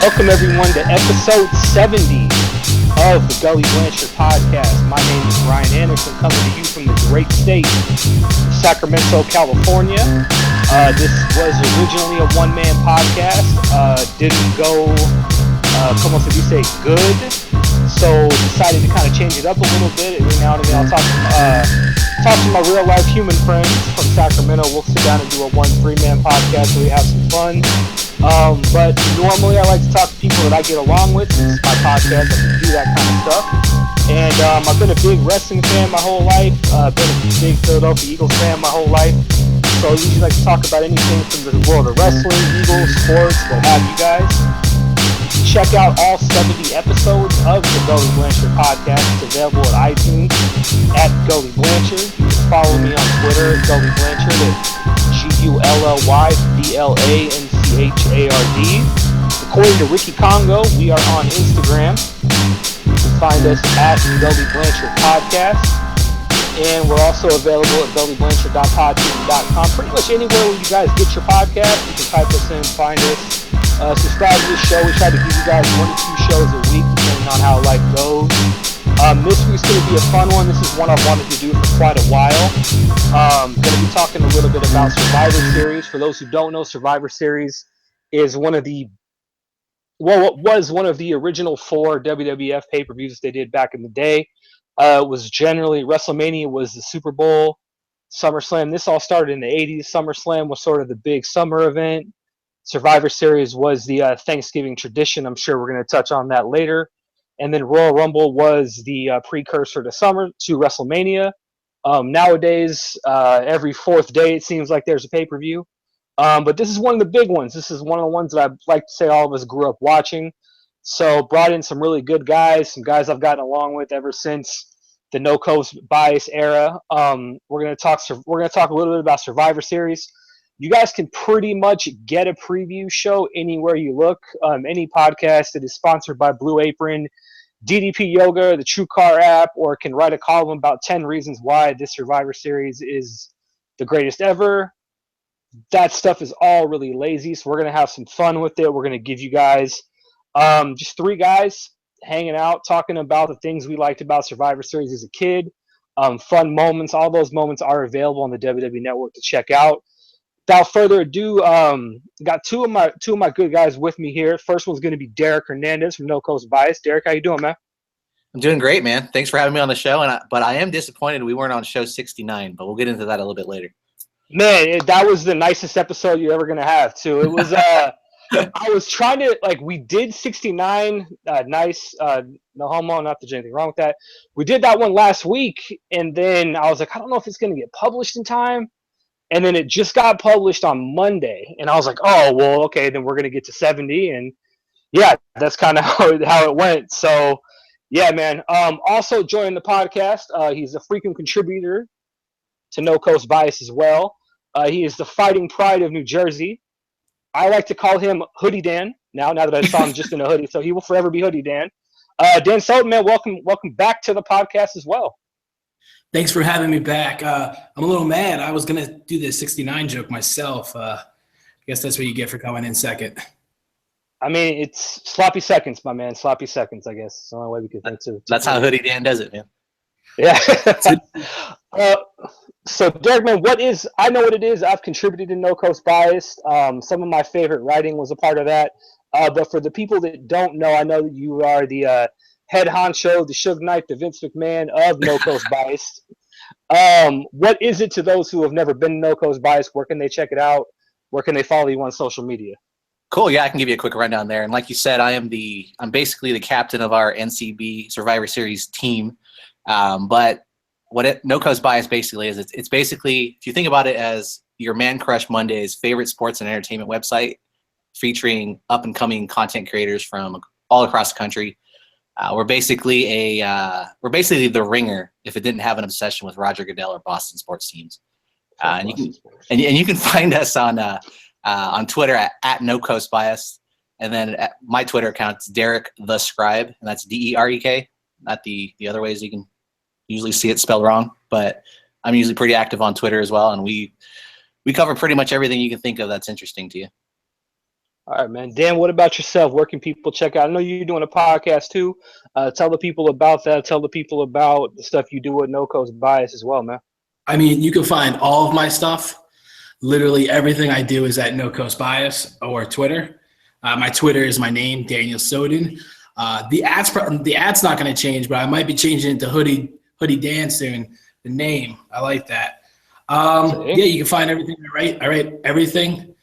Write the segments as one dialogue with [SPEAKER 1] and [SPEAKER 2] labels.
[SPEAKER 1] Welcome everyone to episode 70 of the Gully Blanchard podcast. My name is Ryan Anderson, coming to you from the great state of Sacramento, California. This was originally a one-man podcast. Didn't go, como se dice, good. So decided to kind of change it up a little bit. Every now and again I'll talk to my real-life human friends from Sacramento. We'll sit down and do a three-man podcast where we have some fun. But normally I like to talk to people that I get along with. This is my podcast. I can do that kind of stuff. And I've been a big wrestling fan my whole life. Been a big Philadelphia Eagles fan my whole life. So I usually like to talk about anything from the world of wrestling, Eagles, sports, what have you guys. Check out all 70 episodes of the Gully Blanchard podcast. It's available at iTunes at Gully Blanchard. You can follow me on Twitter at Gully Blanchard at GULLYBLANCHARD. According to Ricky Congo, we are on Instagram. You can find us at Gully Blanchard Podcast. And we're also available at gullyblanchard.podbean.com. Pretty much anywhere where you guys get your podcast, you can type us in, find us. Subscribe to this show. We try to give you guys 1 to 2 shows a week, depending on how life goes. This week's going to be a fun one. This is one I've wanted to do for quite a while. Going to be talking a little bit about Survivor Series. For those who don't know, Survivor Series is what was one of the original 4 WWF pay-per-views they did back in the day. It was generally, WrestleMania was the Super Bowl, SummerSlam. This all started in the 80s. SummerSlam was sort of the big summer event. Survivor Series was the Thanksgiving tradition. I'm sure we're going to touch on that later. And then Royal Rumble was the precursor to WrestleMania. Nowadays, every 4th day, it seems like there's a pay-per-view. But this is one of the big ones. This is one of the ones that I'd like to say all of us grew up watching. So brought in some really good guys, some guys I've gotten along with ever since the No Coast Bias era. We're going to talk a little bit about Survivor Series. You guys can pretty much get a preview show anywhere you look. Any podcast that is sponsored by Blue Apron, DDP Yoga, the TrueCar app, or can write a column about 10 reasons why this Survivor Series is the greatest ever. That stuff is all really lazy, so we're going to have some fun with it. We're going to give you guys just 3 guys hanging out, talking about the things we liked about Survivor Series as a kid, fun moments. All those moments are available on the WWE Network to check out. Without further ado, got two of my good guys with me here. First one's going to be Derek Hernandez from No Coast Bias. Derek, how you doing, man?
[SPEAKER 2] I'm doing great, man. Thanks for having me on the show. But I am disappointed we weren't on show 69, but we'll get into that a little bit later. Man,
[SPEAKER 1] that was the nicest episode you're ever going to have, too. It was, I was trying to, we did 69, nice, no homo, not that there's anything wrong with that. We did that one last week, and then I was like, I don't know if it's going to get published in time. And then it just got published on Monday. And I was like, oh, well, okay, then we're going to get to 70. And, yeah, that's kind of how it went. So, yeah, man. Also joining the podcast, he's a frequent contributor to No Coast Bias as well. He is the fighting pride of New Jersey. I like to call him Hoodie Dan now that I saw him just in a hoodie. So he will forever be Hoodie Dan. Dan Sultan, man, welcome back to the podcast as well.
[SPEAKER 3] Thanks for having me back. I'm a little mad. I was going to do the 69 joke myself. I guess that's what you get for coming in second.
[SPEAKER 1] I mean, it's sloppy seconds, my man. Sloppy seconds, I guess. It's the only way we could think to.
[SPEAKER 2] That's how Hoodie Dan does it, man.
[SPEAKER 1] Yeah. So, Derek, man, I know what it is. I've contributed to No Coast Bias. Some of my favorite writing was a part of that. But for the people that don't know, I know that you are the head honcho, the Suge Knight, the Vince McMahon of No Coast Bias. What is it to those who have never been to No Coast Bias? Where can they check it out? Where can they follow you on social media?
[SPEAKER 2] Cool. Yeah, I can give you a quick rundown there. And like you said, I'm basically the captain of our NCB Survivor Series team. But what No Coast Bias basically is, it's basically, if you think about it as your Man Crush Monday's favorite sports and entertainment website, featuring up-and-coming content creators from all across the country. We're basically the Ringer if it didn't have an obsession with Roger Goodell or Boston sports teams. And you can find us on Twitter at No Coast Bias, and then at my Twitter account is Derek the Scribe, and that's DEREK, not the other ways you can usually see it spelled wrong. But I'm usually pretty active on Twitter as well, and we cover pretty much everything you can think of that's interesting to you.
[SPEAKER 1] All right, man. Dan, what about yourself? Where can people check out? I know you're doing a podcast too. Tell the people about that. Tell the people about the stuff you do with No Coast Bias as well, man.
[SPEAKER 3] I mean, you can find all of my stuff. Literally everything I do is at No Coast Bias or Twitter. My Twitter is my name, Daniel Soden. The ad's not going to change, but I might be changing it to Hoodie Dan soon. The name, I like that. Yeah, you can find everything I write everything,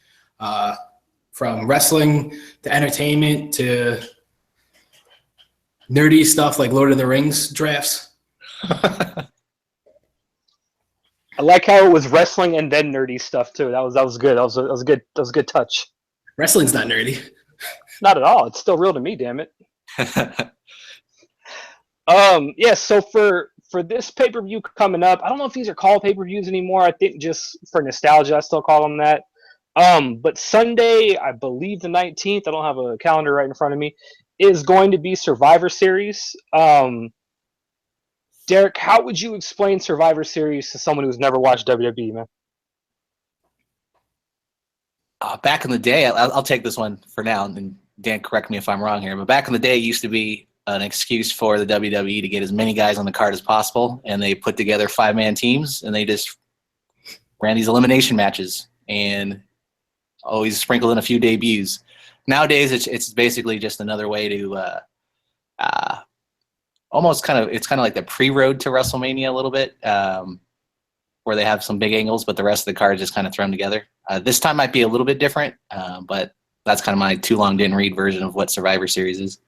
[SPEAKER 3] from wrestling to entertainment to nerdy stuff like Lord of the Rings drafts.
[SPEAKER 1] I like how it was wrestling and then nerdy stuff too. That was good. That was good. That was a good touch.
[SPEAKER 3] Wrestling's not nerdy.
[SPEAKER 1] Not at all. It's still real to me, damn it. Yeah, so for this pay-per-view coming up, I don't know if these are called pay-per-views anymore. I think just for nostalgia I still call them that. But Sunday, I believe the 19th, I don't have a calendar right in front of me, is going to be Survivor Series. Derek, how would you explain Survivor Series to someone who's never watched WWE, man?
[SPEAKER 2] Back in the day, I'll take this one for now, and Dan, correct me if I'm wrong here, but back in the day, it used to be an excuse for the WWE to get as many guys on the card as possible, and they put together 5-man teams, and they just ran these elimination matches, and always sprinkled in a few debuts. Nowadays, it's basically just another way to almost kind of like the pre-road to WrestleMania a little bit, where they have some big angles, but the rest of the card is just kind of thrown together. This time might be a little bit different, but that's kind of my too long didn't read version of what Survivor Series is.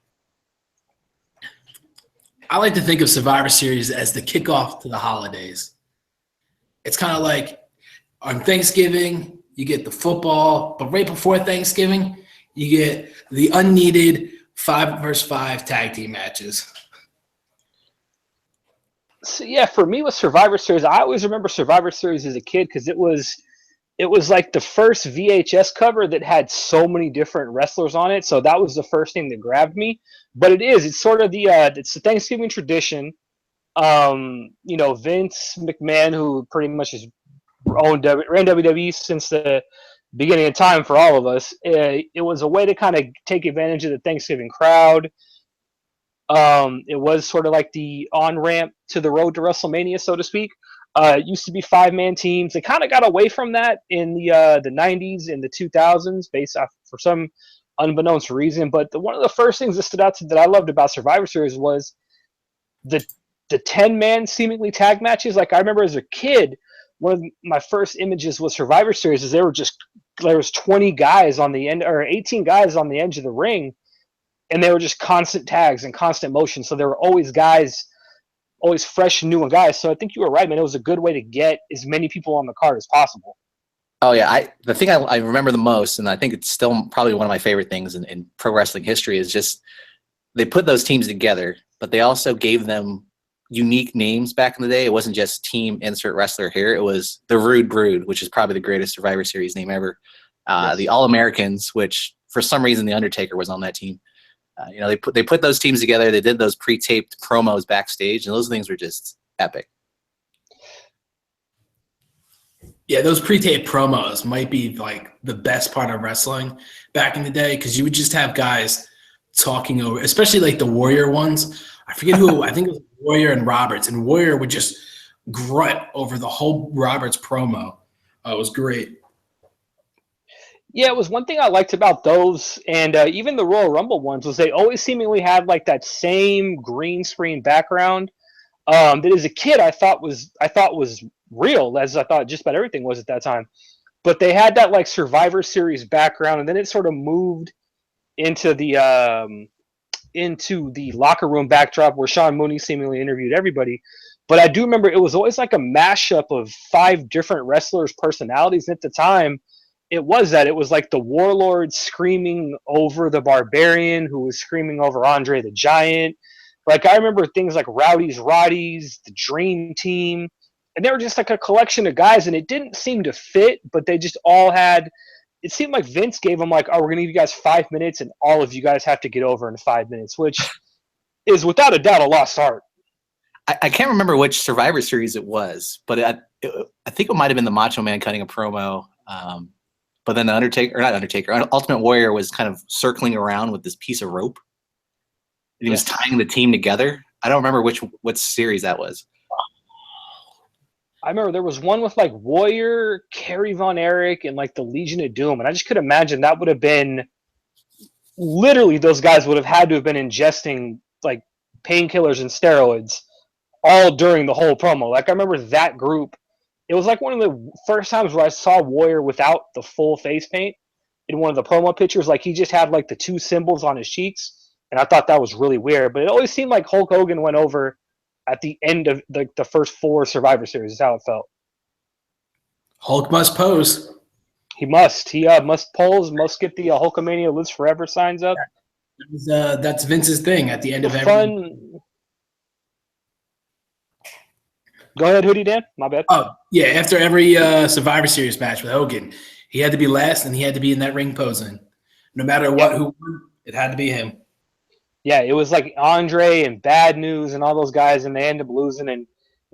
[SPEAKER 3] I like to think of Survivor Series as the kickoff to the holidays. It's kind of like on Thanksgiving, you get the football, but right before Thanksgiving, you get the unneeded 5-versus-5 tag team matches.
[SPEAKER 1] So yeah, for me with Survivor Series, I always remember Survivor Series as a kid because it was like the first VHS cover that had so many different wrestlers on it. So that was the first thing that grabbed me. But it's sort of it's the Thanksgiving tradition. Vince McMahon, who pretty much has ran WWE since the beginning of time for all of us. It was a way to kind of take advantage of the Thanksgiving crowd. It was sort of like the on-ramp to the road to WrestleMania, so to speak. It used to be 5-man teams. They kind of got away from that in the 90s and the 2000s based off for some unbeknownst reason. But one of the first things that stood out that I loved about Survivor Series was the 10-man seemingly tag matches. Like I remember as a kid, one of my first images was Survivor Series is there was 20 guys on the end or 18 guys on the edge of the ring, and they were just constant tags and constant motion. So there were always guys, always fresh and new guys. So I think you were right, man. It was a good way to get as many people on the card as possible.
[SPEAKER 2] Oh yeah, the thing I remember the most, and I think it's still probably one of my favorite things in pro wrestling history, is just they put those teams together, but they also gave them unique names back in the day. It wasn't just team insert wrestler here. It was the Rude Brood, which is probably the greatest Survivor Series name ever. Yes. The All-Americans, which for some reason The Undertaker was on that team. They put those teams together. They did those pre-taped promos backstage, and those things were just epic.
[SPEAKER 3] Yeah, those pre-taped promos might be like the best part of wrestling back in the day because you would just have guys talking over, especially like the Warrior ones. I forget who. I think it was Warrior and Roberts, and Warrior would just grunt over the whole Roberts promo. It was great.
[SPEAKER 1] Yeah, it was one thing I liked about those, and even the Royal Rumble ones, was they always seemingly had like that same green screen background that as a kid I thought was real, as I thought just about everything was at that time. But they had that like Survivor Series background, and then it sort of moved into the locker room backdrop where Sean Mooney seemingly interviewed everybody. But I do remember it was always like a mashup of 5 different wrestlers' personalities. And at the time, it was like the Warlord screaming over the Barbarian, who was screaming over Andre the Giant. Like I remember things like Rowdy's Roddy's, the Dream Team, and they were just like a collection of guys, and it didn't seem to fit, but they just all had. It seemed like Vince gave them like, "Oh, we're gonna give you guys 5 minutes, and all of you guys have to get over in 5 minutes," which is without a doubt a lost art.
[SPEAKER 2] I can't remember which Survivor Series it was, but I think it might have been the Macho Man cutting a promo. but then Ultimate Warrior was kind of circling around with this piece of rope. And he was tying the team together. I don't remember what series that was.
[SPEAKER 1] I remember there was one with like Warrior, Kerry Von Erich, and like the Legion of Doom, and I just could imagine that would have been literally those guys would have had to have been ingesting like painkillers and steroids all during the whole promo. Like I remember that group. It was like one of the first times where I saw Warrior without the full face paint in one of the promo pictures. Like he just had like the two symbols on his cheeks. And I thought that was really weird. But it always seemed like Hulk Hogan went over at the end of the first 4 Survivor Series is how it felt.
[SPEAKER 3] Hulk must pose.
[SPEAKER 1] He must. He must pose, must get the Hulkamania Lives Forever signs up.
[SPEAKER 3] That's Vince's thing at the end of every
[SPEAKER 1] fun. Go ahead, Hoodie Dan. My bad.
[SPEAKER 3] Oh, yeah. After every Survivor Series match with Hogan, he had to be last and he had to be in that ring posing. No matter what, who won, it had to be him.
[SPEAKER 1] Yeah, it was like Andre and Bad News and all those guys, and they ended up losing. And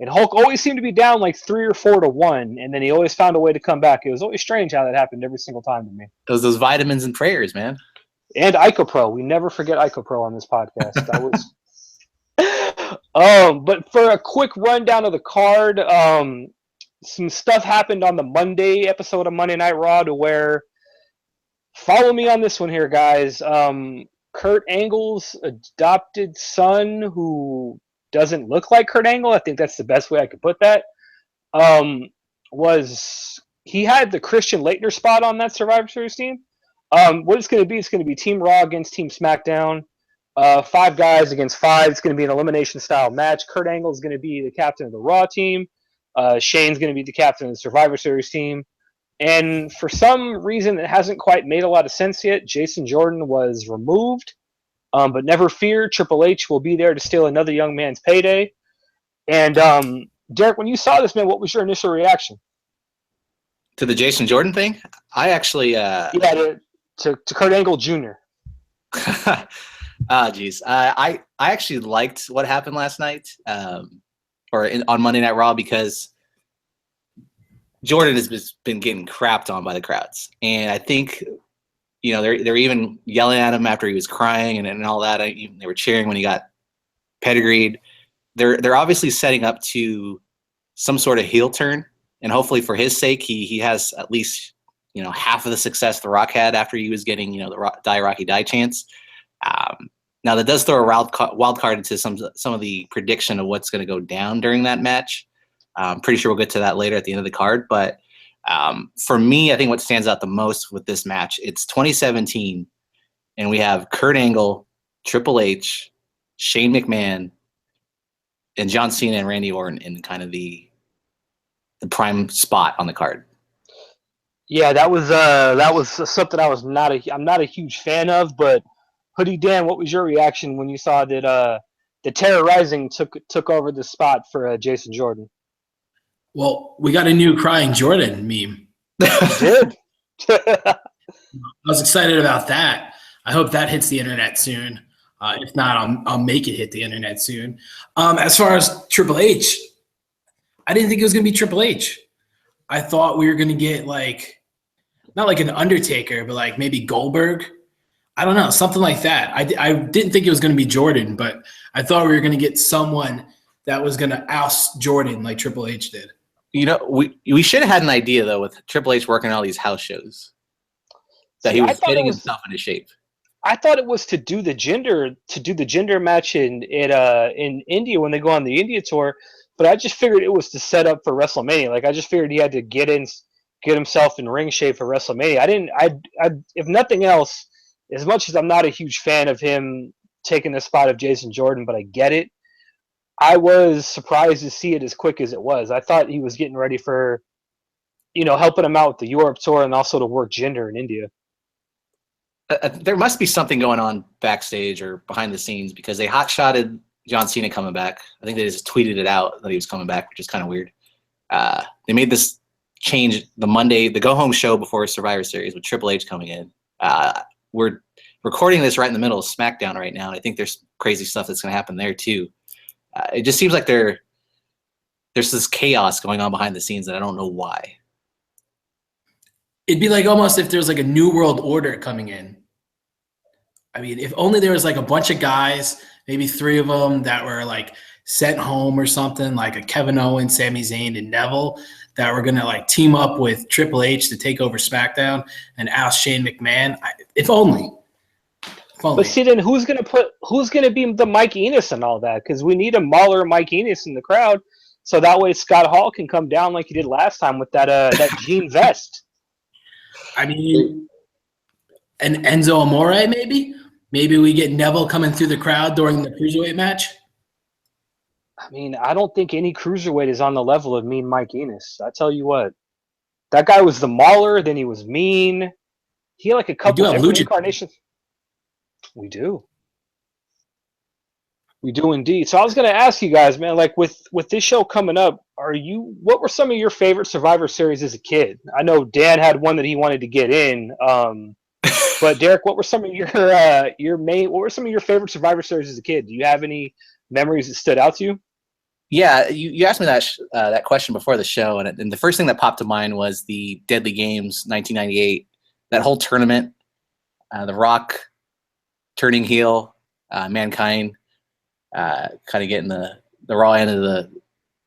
[SPEAKER 1] Hulk always seemed to be down like 3 or 4 to 1, and then he always found a way to come back. It was always strange how that happened every single time to me.
[SPEAKER 2] It was those vitamins and prayers, man.
[SPEAKER 1] And IcoPro. We never forget IcoPro on this podcast. That was. But for a quick rundown of the card, some stuff happened on the Monday episode of Monday Night Raw to where. Follow me on this one here, guys. Kurt Angle's adopted son, who doesn't look like Kurt Angle, I think that's the best way I could put that, he had the Christian Laettner spot on that Survivor Series team. What it's going to be Team Raw against Team SmackDown. 5 guys against 5. It's going to be an elimination style match. Kurt Angle is going to be the captain of the Raw team. Shane's going to be the captain of the Survivor Series team. And for some reason that hasn't quite made a lot of sense yet, Jason Jordan was removed. But never fear, Triple H will be there to steal another young man's payday. And Derek, when you saw this, man, what was your initial reaction?
[SPEAKER 2] To the Jason Jordan thing? I actually...
[SPEAKER 1] to Kurt Angle Jr.
[SPEAKER 2] Geez. I actually liked what happened last night on Monday Night Raw because Jordan has just been getting crapped on by the crowds. And I think, they're even yelling at him after he was crying and all that. They were cheering when he got pedigreed. They're obviously setting up to some sort of heel turn. And hopefully for his sake, he has at least, half of the success The Rock had after he was getting, the Die Rocky Die chance. Now that does throw a wild card into some of the prediction of what's going to go down during that match. I'm pretty sure we'll get to that later at the end of the card. But for me, I think what stands out the most with this match, it's 2017, and we have Kurt Angle, Triple H, Shane McMahon, and John Cena and Randy Orton in kind of the prime spot on the card.
[SPEAKER 1] Yeah, that was something I'm not a huge fan of. But Hoodie Dan, what was your reaction when you saw that the Terror Rising took over the spot for Jason Jordan?
[SPEAKER 3] Well, we got a new Crying Jordan meme.
[SPEAKER 1] Did.
[SPEAKER 3] I was excited about that. I hope that hits the internet soon. If not, I'll make it hit the internet soon. As far as Triple H, I didn't think it was going to be Triple H. I thought we were going to get not like an Undertaker, but like maybe Goldberg. I don't know, something like that. I didn't think it was going to be Jordan, but I thought we were going to get someone that was going to oust Jordan like Triple H did.
[SPEAKER 2] We should have had an idea though with Triple H working all these house shows that he was getting himself into shape.
[SPEAKER 1] I thought it was to do the gender match in India when they go on the India tour, but I just figured it was to set up for WrestleMania. Like I just figured he had to get himself in ring shape for WrestleMania. If nothing else, as much as I'm not a huge fan of him taking the spot of Jason Jordan, but I get it. I was surprised to see it as quick as it was. I thought he was getting ready for, helping him out with the Europe tour and also to work gender in India.
[SPEAKER 2] There must be something going on backstage or behind the scenes because they hot-shotted John Cena coming back. I think they just tweeted it out that he was coming back, which is kind of weird. They made this change the go-home show before Survivor Series with Triple H coming in. We're recording this right in the middle of SmackDown right now, and I think there's crazy stuff that's going to happen there too. It just seems like there's this chaos going on behind the scenes that I don't know why.
[SPEAKER 3] It'd be like almost if there's like a new world order coming in. I mean, if only there was like a bunch of guys, maybe 3 of them that were like sent home or something, like a Kevin Owens, Sami Zayn, and Neville, that were gonna like team up with Triple H to take over SmackDown and oust Shane McMahon. If only. If only.
[SPEAKER 1] But see, then who's gonna be the Mike Enos and all that? Because we need a Mauler Mike Enos in the crowd, so that way Scott Hall can come down like he did last time with that jean vest.
[SPEAKER 3] I mean, and Enzo Amore, maybe? Maybe we get Neville coming through the crowd during the Cruiserweight match?
[SPEAKER 1] I mean, I don't think any cruiserweight is on the level of Mean Mike Enos. I tell you what, that guy was the Mauler, then he was mean. He had like a couple different incarnations. We do. We do indeed. So I was going to ask you guys, man, like with this show coming up, what were some of your favorite Survivor Series as a kid? I know Dan had one that he wanted to get in. But Derek, what were some of what were some of your favorite Survivor Series as a kid? Do you have any memories that stood out to you?
[SPEAKER 2] Yeah, you asked me that question before the show, and the first thing that popped to mind was the Deadly Games 1998. That whole tournament, The Rock turning heel, Mankind kind of getting the raw end of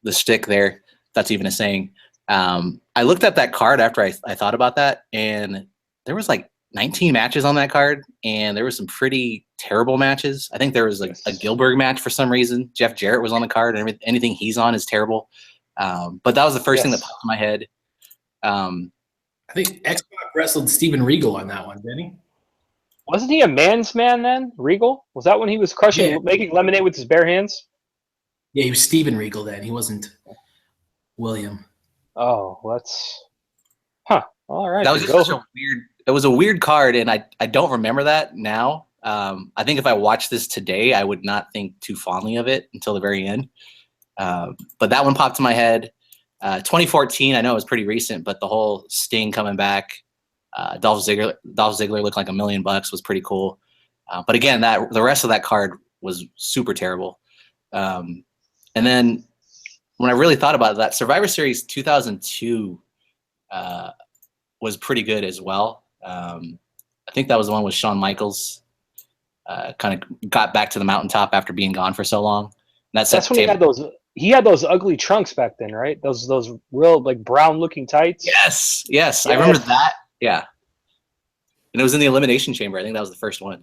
[SPEAKER 2] the stick there. If that's even a saying. I looked at that card after I thought about that, and there was like 19 matches on that card, and there were some pretty terrible matches. I think there was like a Gilbert match for some reason. Jeff Jarrett was on the card, and anything he's on is terrible. But that was the first thing that popped in my head.
[SPEAKER 3] I think X-Pac wrestled Steven Regal on that one, didn't he?
[SPEAKER 1] Wasn't he a man's man then, Regal? Was that when he was making lemonade with his bare hands?
[SPEAKER 3] Yeah, he was Steven Regal then. He wasn't William.
[SPEAKER 1] Oh, all right.
[SPEAKER 2] That was just such a weird. It was a weird card, and I don't remember that now. I think if I watched this today, I would not think too fondly of it until the very end. But that one popped in my head. 2014, I know it was pretty recent, but the whole Sting coming back, Dolph Ziggler looked like $1 million, was pretty cool. But again, the rest of that card was super terrible. And then when I really thought about that, Survivor Series 2002 was pretty good as well. I think that was the one with Shawn Michaels. Kind of got back to the mountaintop after being gone for so long. And
[SPEAKER 1] that's when he had those ugly trunks back then, right? Those real like brown looking tights.
[SPEAKER 2] Yes, I remember that. Yeah, and it was in the Elimination Chamber. I think that was the first one.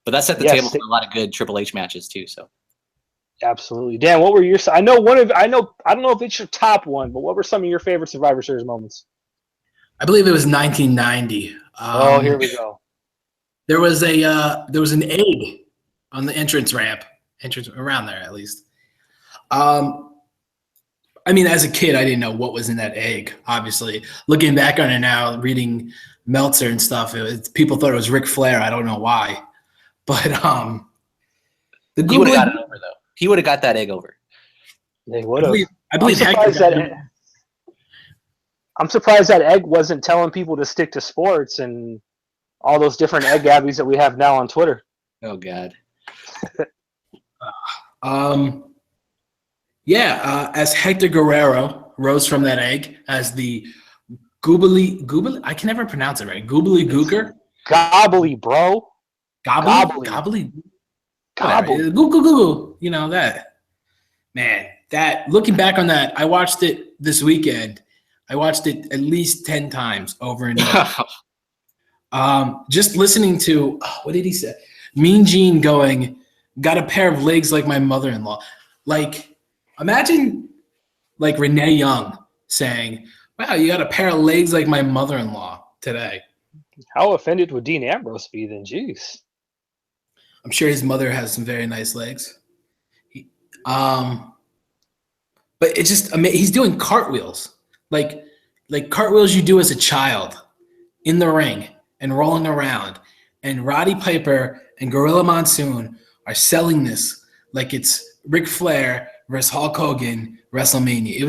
[SPEAKER 2] But that set the table for a lot of good Triple H matches too. So
[SPEAKER 1] absolutely, Dan. What were your? I don't know if it's your top one, but what were some of your favorite Survivor Series moments?
[SPEAKER 3] I believe it was 1990.
[SPEAKER 1] Here we go.
[SPEAKER 3] There was an egg on the entrance around there at least. I mean, as a kid, I didn't know what was in that egg. Obviously, looking back on it now, reading Meltzer and stuff, people thought it was Ric Flair. I don't know why, but
[SPEAKER 2] he would have got it over though. He would have got that egg over.
[SPEAKER 1] They would have.
[SPEAKER 3] I believe
[SPEAKER 1] I'm surprised that egg wasn't telling people to stick to sports and all those different egg abbeys that we have now on Twitter.
[SPEAKER 2] Oh God.
[SPEAKER 3] As Hector Guerrero rose from that egg as the goobly, I can never pronounce it right. Goobly gooker?
[SPEAKER 1] Gobbly, bro.
[SPEAKER 3] Gobbly. Goo. You know that. Man, looking back on that, I watched it this weekend. I watched it at least 10 times over and over. Just listening to, what did he say? Mean Gene going, got a pair of legs like my mother-in-law. Like, imagine like Renee Young saying, wow, you got a pair of legs like my mother-in-law today.
[SPEAKER 1] How offended would Dean Ambrose be then? Jeez.
[SPEAKER 3] I'm sure his mother has some very nice legs. But it's just amazing. He's doing cartwheels. Like cartwheels you do as a child in the ring and rolling around. And Roddy Piper and Gorilla Monsoon are selling this like it's Ric Flair versus Hulk Hogan WrestleMania.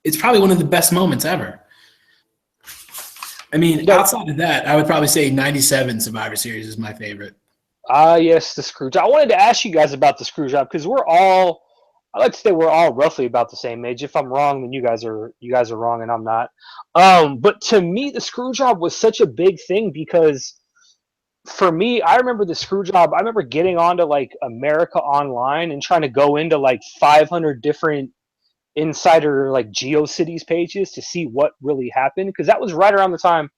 [SPEAKER 3] It's probably one of the best moments ever. I mean, outside of that, I would probably say 97 Survivor Series is my favorite.
[SPEAKER 1] Yes, the screw job. I wanted to ask you guys about the screw job because we're all I like to say we're all roughly about the same age. If I'm wrong, then you guys are wrong, and I'm not. But to me, the screw job was such a big thing because for me, I remember the screw job. I remember getting onto like America Online and trying to go into like 500 different insider like GeoCities pages to see what really happened because that was right around the time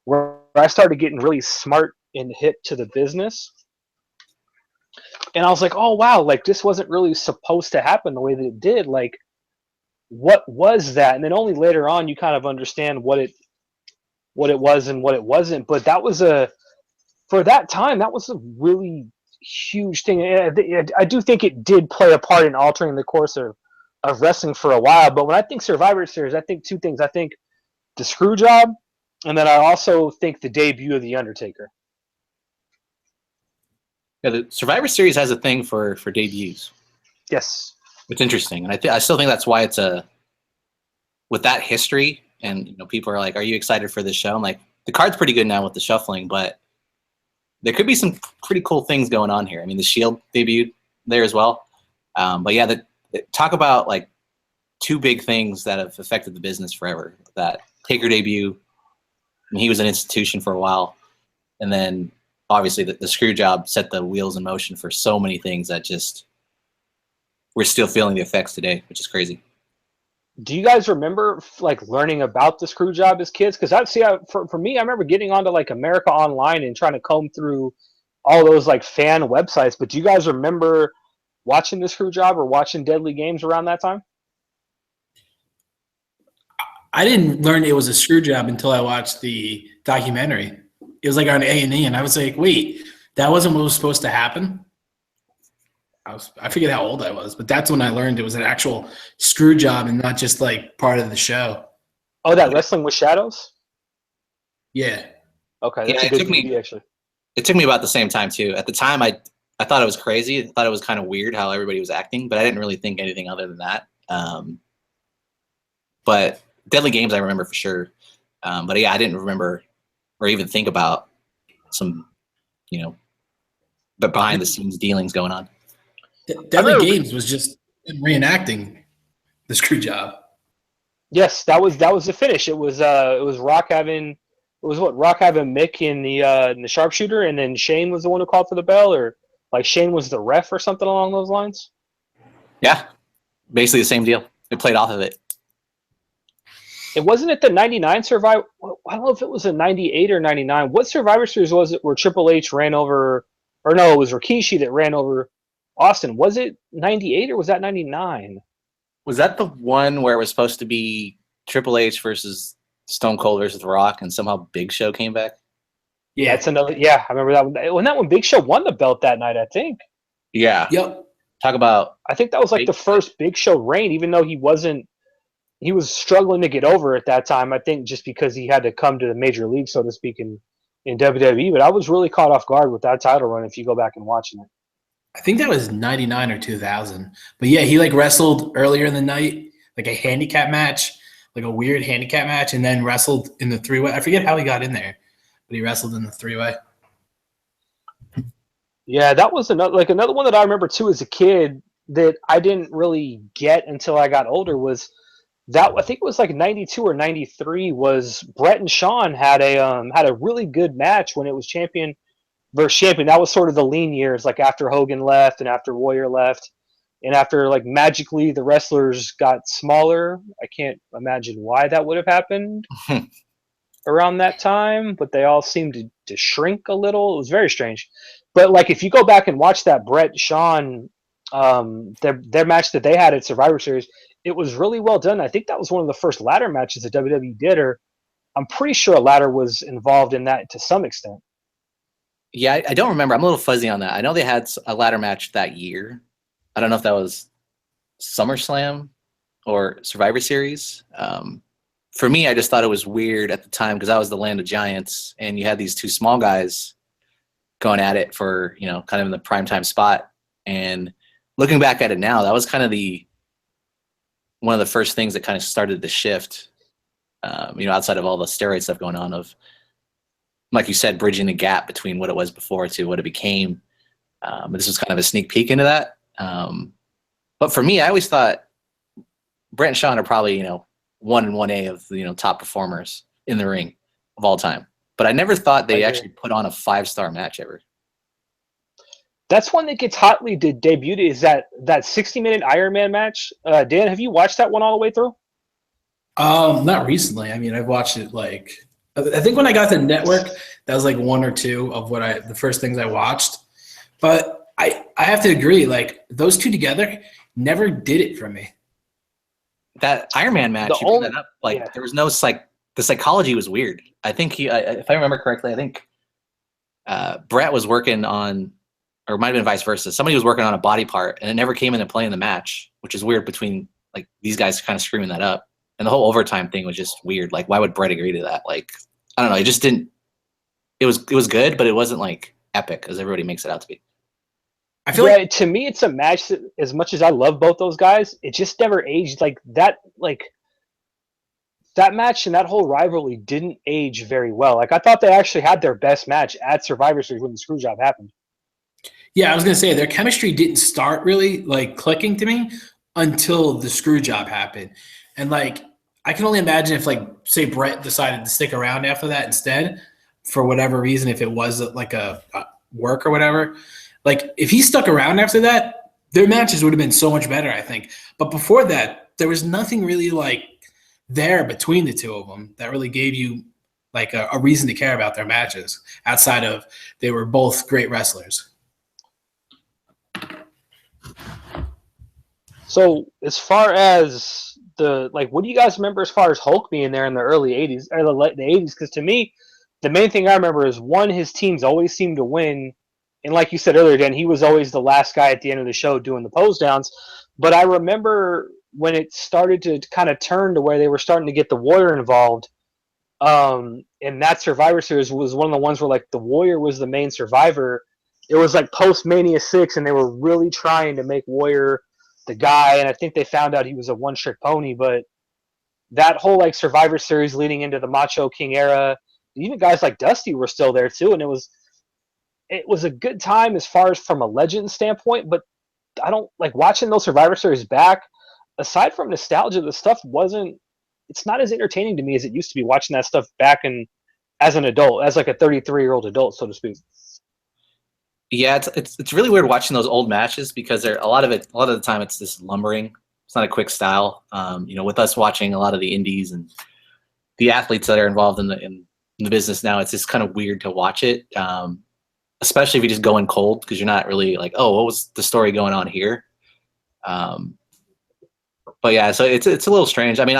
[SPEAKER 1] where I started getting really smart and hip to the business. And I was like, oh wow, like this wasn't really supposed to happen the way that it did. Like, what was that? And then only later on you kind of understand what it was and what it wasn't. But that was for that time that was a really huge thing. And I do think it did play a part in altering the course of wrestling for a while. But when I think Survivor Series, I think two things. I think the screw job, and then I also think the debut of the Undertaker.
[SPEAKER 2] Yeah, the Survivor Series has a thing for debuts.
[SPEAKER 1] Yes,
[SPEAKER 2] It's interesting, and I still think that's why it's with that history. And you know, people are like, "Are you excited for this show?" I'm like, the card's pretty good now with the shuffling, but there could be some pretty cool things going on here. I mean, the Shield debuted there as well, but yeah, talk about like two big things that have affected the business forever. That Taker debut, and he was an institution for a while, and then obviously the screw job set the wheels in motion for so many things that just we're still feeling the effects today, which is crazy.
[SPEAKER 1] Do you guys remember like learning about the screw job as kids? Because for me, I remember getting onto like America Online and trying to comb through all those like fan websites. But do you guys remember watching the screw job or watching Deadly Games around that time?
[SPEAKER 3] I didn't learn it was a screw job until I watched the documentary. It was like on A&E, and I was like, wait, that wasn't what was supposed to happen? I forget how old I was, but that's when I learned it was an actual screw job and not just like part of the show.
[SPEAKER 1] Oh, that Wrestling with Shadows?
[SPEAKER 3] Yeah.
[SPEAKER 1] Okay, that's a good movie, actually.
[SPEAKER 2] It took me about the same time too. At the time, I thought it was crazy. I thought it was kind of weird how everybody was acting, but I didn't really think anything other than that. But Deadly Games, I remember for sure. But yeah, I didn't remember or even think about some, but behind the scenes dealings going on.
[SPEAKER 3] Deadly Games was just reenacting the screw job.
[SPEAKER 1] Yes, that was the finish. It was Rock having Mick in the sharpshooter, and then Shane was the one who called for the bell, or like Shane was the ref or something along those lines.
[SPEAKER 2] Yeah, basically the same deal. It played off of it.
[SPEAKER 1] It wasn't it the '99 Survivor. I don't know if it was a '98 or '99. What Survivor Series was it where Triple H ran over, or no, it was Rikishi that ran over Austin. Was it '98 or was that '99?
[SPEAKER 2] Was that the one where it was supposed to be Triple H versus Stone Cold versus The Rock, and somehow Big Show came back?
[SPEAKER 1] Yeah, it's another. Yeah, I remember that one. When that one, Big Show won the belt that night, I think.
[SPEAKER 2] Yeah.
[SPEAKER 3] Yep.
[SPEAKER 2] Talk about.
[SPEAKER 1] I think that was like the first Big Show reign, even though he was struggling to get over at that time. I think just because he had to come to the major league, so to speak, in WWE. But I was really caught off guard with that title run. If you go back and watching it.
[SPEAKER 3] I think that was 99 or 2000. But yeah, he like wrestled earlier in the night, like a handicap match, like a weird handicap match, and then wrestled in the three-way. I forget how he got in there, but he wrestled in the three-way.
[SPEAKER 1] Yeah, that was another one that I remember too as a kid that I didn't really get until I got older was that I think it was like 92 or 93 was Brett and Shawn had a really good match when it was champion versus champion. That was sort of the lean years, like after Hogan left and after Warrior left and after like magically the wrestlers got smaller. I can't imagine why that would have happened around that time, but they all seemed to shrink a little. It was very strange. But like if you go back and watch that Brett Shawn their match that they had at Survivor Series, it was really well done. I think that was one of the first ladder matches that WWE did, or I'm pretty sure a ladder was involved in that to some extent.
[SPEAKER 2] Yeah, I don't remember. I'm a little fuzzy on that. I know they had a ladder match that year. I don't know if that was SummerSlam or Survivor Series. For me, I just thought it was weird at the time because I was the land of giants, and you had these two small guys going at it for, kind of in the primetime spot. And looking back at it now, that was kind of one of the first things that kind of started the shift, outside of all the steroid stuff going on of, like you said, bridging the gap between what it was before to what it became. This was kind of a sneak peek into that. But for me, I always thought Brett and Sean are probably, 1 and 1A of the, top performers in the ring of all time. But I never thought they actually put on a 5-star match ever.
[SPEAKER 1] That's one that gets hotly debuted. Is that 60-minute Iron Man match? Dan, have you watched that one all the way through?
[SPEAKER 3] Not recently. I mean, I've watched it I think when I got the network, that was like 1 or 2 of the first things I watched. But I have to agree, like those two together never did it for me.
[SPEAKER 2] That Iron Man match, you bring that up, there was no the psychology was weird. I think if I remember correctly, I think Brett was working on, or it might have been vice versa. Somebody was working on a body part, and it never came into play in the match, which is weird between like these guys kind of screaming that up. And the whole overtime thing was just weird. Like, why would Brett agree to that? Like, I don't know. It just didn't. It was good, but it wasn't like epic as everybody makes it out to be.
[SPEAKER 1] I feel like to me, it's a match that, as much as I love both those guys, it just never aged like that. Like that match and that whole rivalry didn't age very well. Like I thought they actually had their best match at Survivor Series when the screw job happened.
[SPEAKER 3] Yeah, I was gonna say their chemistry didn't start really like clicking to me until the screw job happened, and like I can only imagine if like say Brett decided to stick around after that instead for whatever reason, if it was like a work or whatever. Like if he stuck around after that, their matches would have been so much better, I think. But before that, there was nothing really like there between the two of them that really gave you like a reason to care about their matches outside of they were both great wrestlers.
[SPEAKER 1] So as far as what do you guys remember as far as Hulk being there in the early 80s or the 80s? Because to me, the main thing I remember is one, his teams always seemed to win. And like you said earlier, Dan, he was always the last guy at the end of the show doing the pose downs. But I remember when it started to kind of turn to where they were starting to get the Warrior involved. And that Survivor Series was one of the ones where like the Warrior was the main survivor. It was like post Mania 6, and they were really trying to make Warrior the guy. And I think they found out he was a one-trick pony. But that whole like Survivor Series leading into the Macho King era, even guys like Dusty were still there too, and it was a good time as far as from a legend standpoint, but I don't like watching those Survivor Series back. Aside from nostalgia, the stuff it's not as entertaining to me as it used to be watching that stuff back as an adult, as like a 33-year-old adult, so to speak.
[SPEAKER 2] Yeah, it's really weird watching those old matches because a lot of the time it's this lumbering. It's not a quick style. With us watching a lot of the indies and the athletes that are involved in the business now, it's just kind of weird to watch it. Especially if you just go in cold because you're not really like, oh, what was the story going on here? But yeah, so it's a little strange. I mean,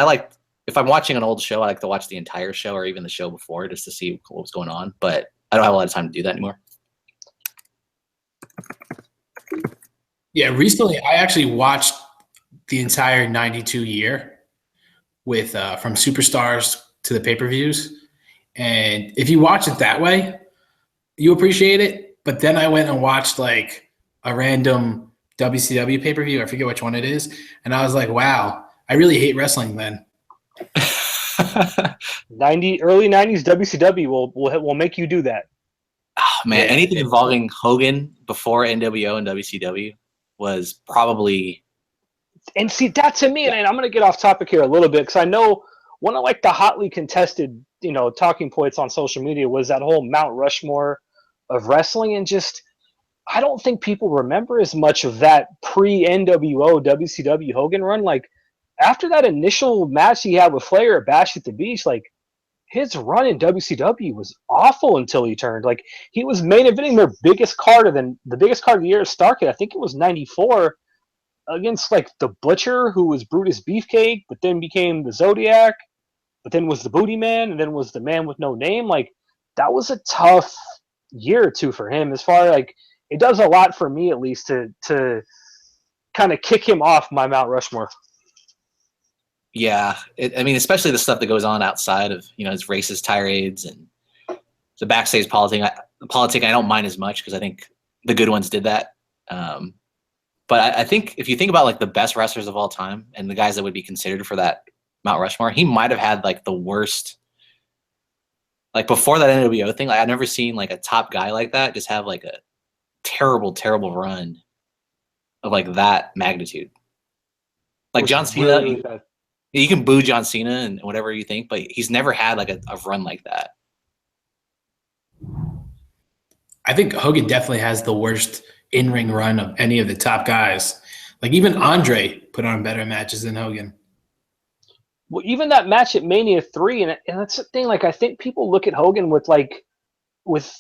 [SPEAKER 2] if I'm watching an old show, I like to watch the entire show or even the show before just to see what was going on. But I don't have a lot of time to do that anymore.
[SPEAKER 3] Yeah, recently I actually watched the entire 92 year with from Superstars to the pay-per-views. And if you watch it that way, you appreciate it, but then I went and watched like a random WCW pay-per-view. I forget which one it is. And I was like, wow, I really hate wrestling then.
[SPEAKER 1] Early 90s WCW will make you do that.
[SPEAKER 2] Oh, man, anything involving Hogan before NWO and WCW was probably.
[SPEAKER 1] And see, that to me, and I'm going to get off topic here a little bit because I know one of like the hotly contested, talking points on social media was that whole Mount Rushmore of wrestling, and just I don't think people remember as much of that pre-NWO WCW Hogan run. Like after that initial match he had with Flair at Bash at the Beach, like his run in WCW was awful until he turned. Like he was main eventing their biggest card of the year, Starrcade. I think it was '94 against like the Butcher, who was Brutus Beefcake, but then became the Zodiac, but then was the Booty Man, and then was the Man with No Name. Like that was a tough year or two for him. As far like it does a lot for me at least to kind of kick him off my Mount Rushmore.
[SPEAKER 2] Yeah, I mean, especially the stuff that goes on outside of his racist tirades and the backstage politic. I don't mind as much because I think the good ones did that. But I think if you think about like the best wrestlers of all time and the guys that would be considered for that Mount Rushmore, he might have had like the worst. Like before that NWO thing, like I've never seen like a top guy like that just have like a terrible, terrible run of like that magnitude. Like
[SPEAKER 1] was
[SPEAKER 2] John Cena,
[SPEAKER 1] really bad.
[SPEAKER 2] you can boo John Cena and whatever you think, but he's never had like a run like that.
[SPEAKER 3] I think Hogan definitely has the worst in-ring run of any of the top guys. Like even Andre put on better matches than Hogan.
[SPEAKER 1] Well, even that match at Mania 3, and that's the thing. Like I think people look at Hogan with like with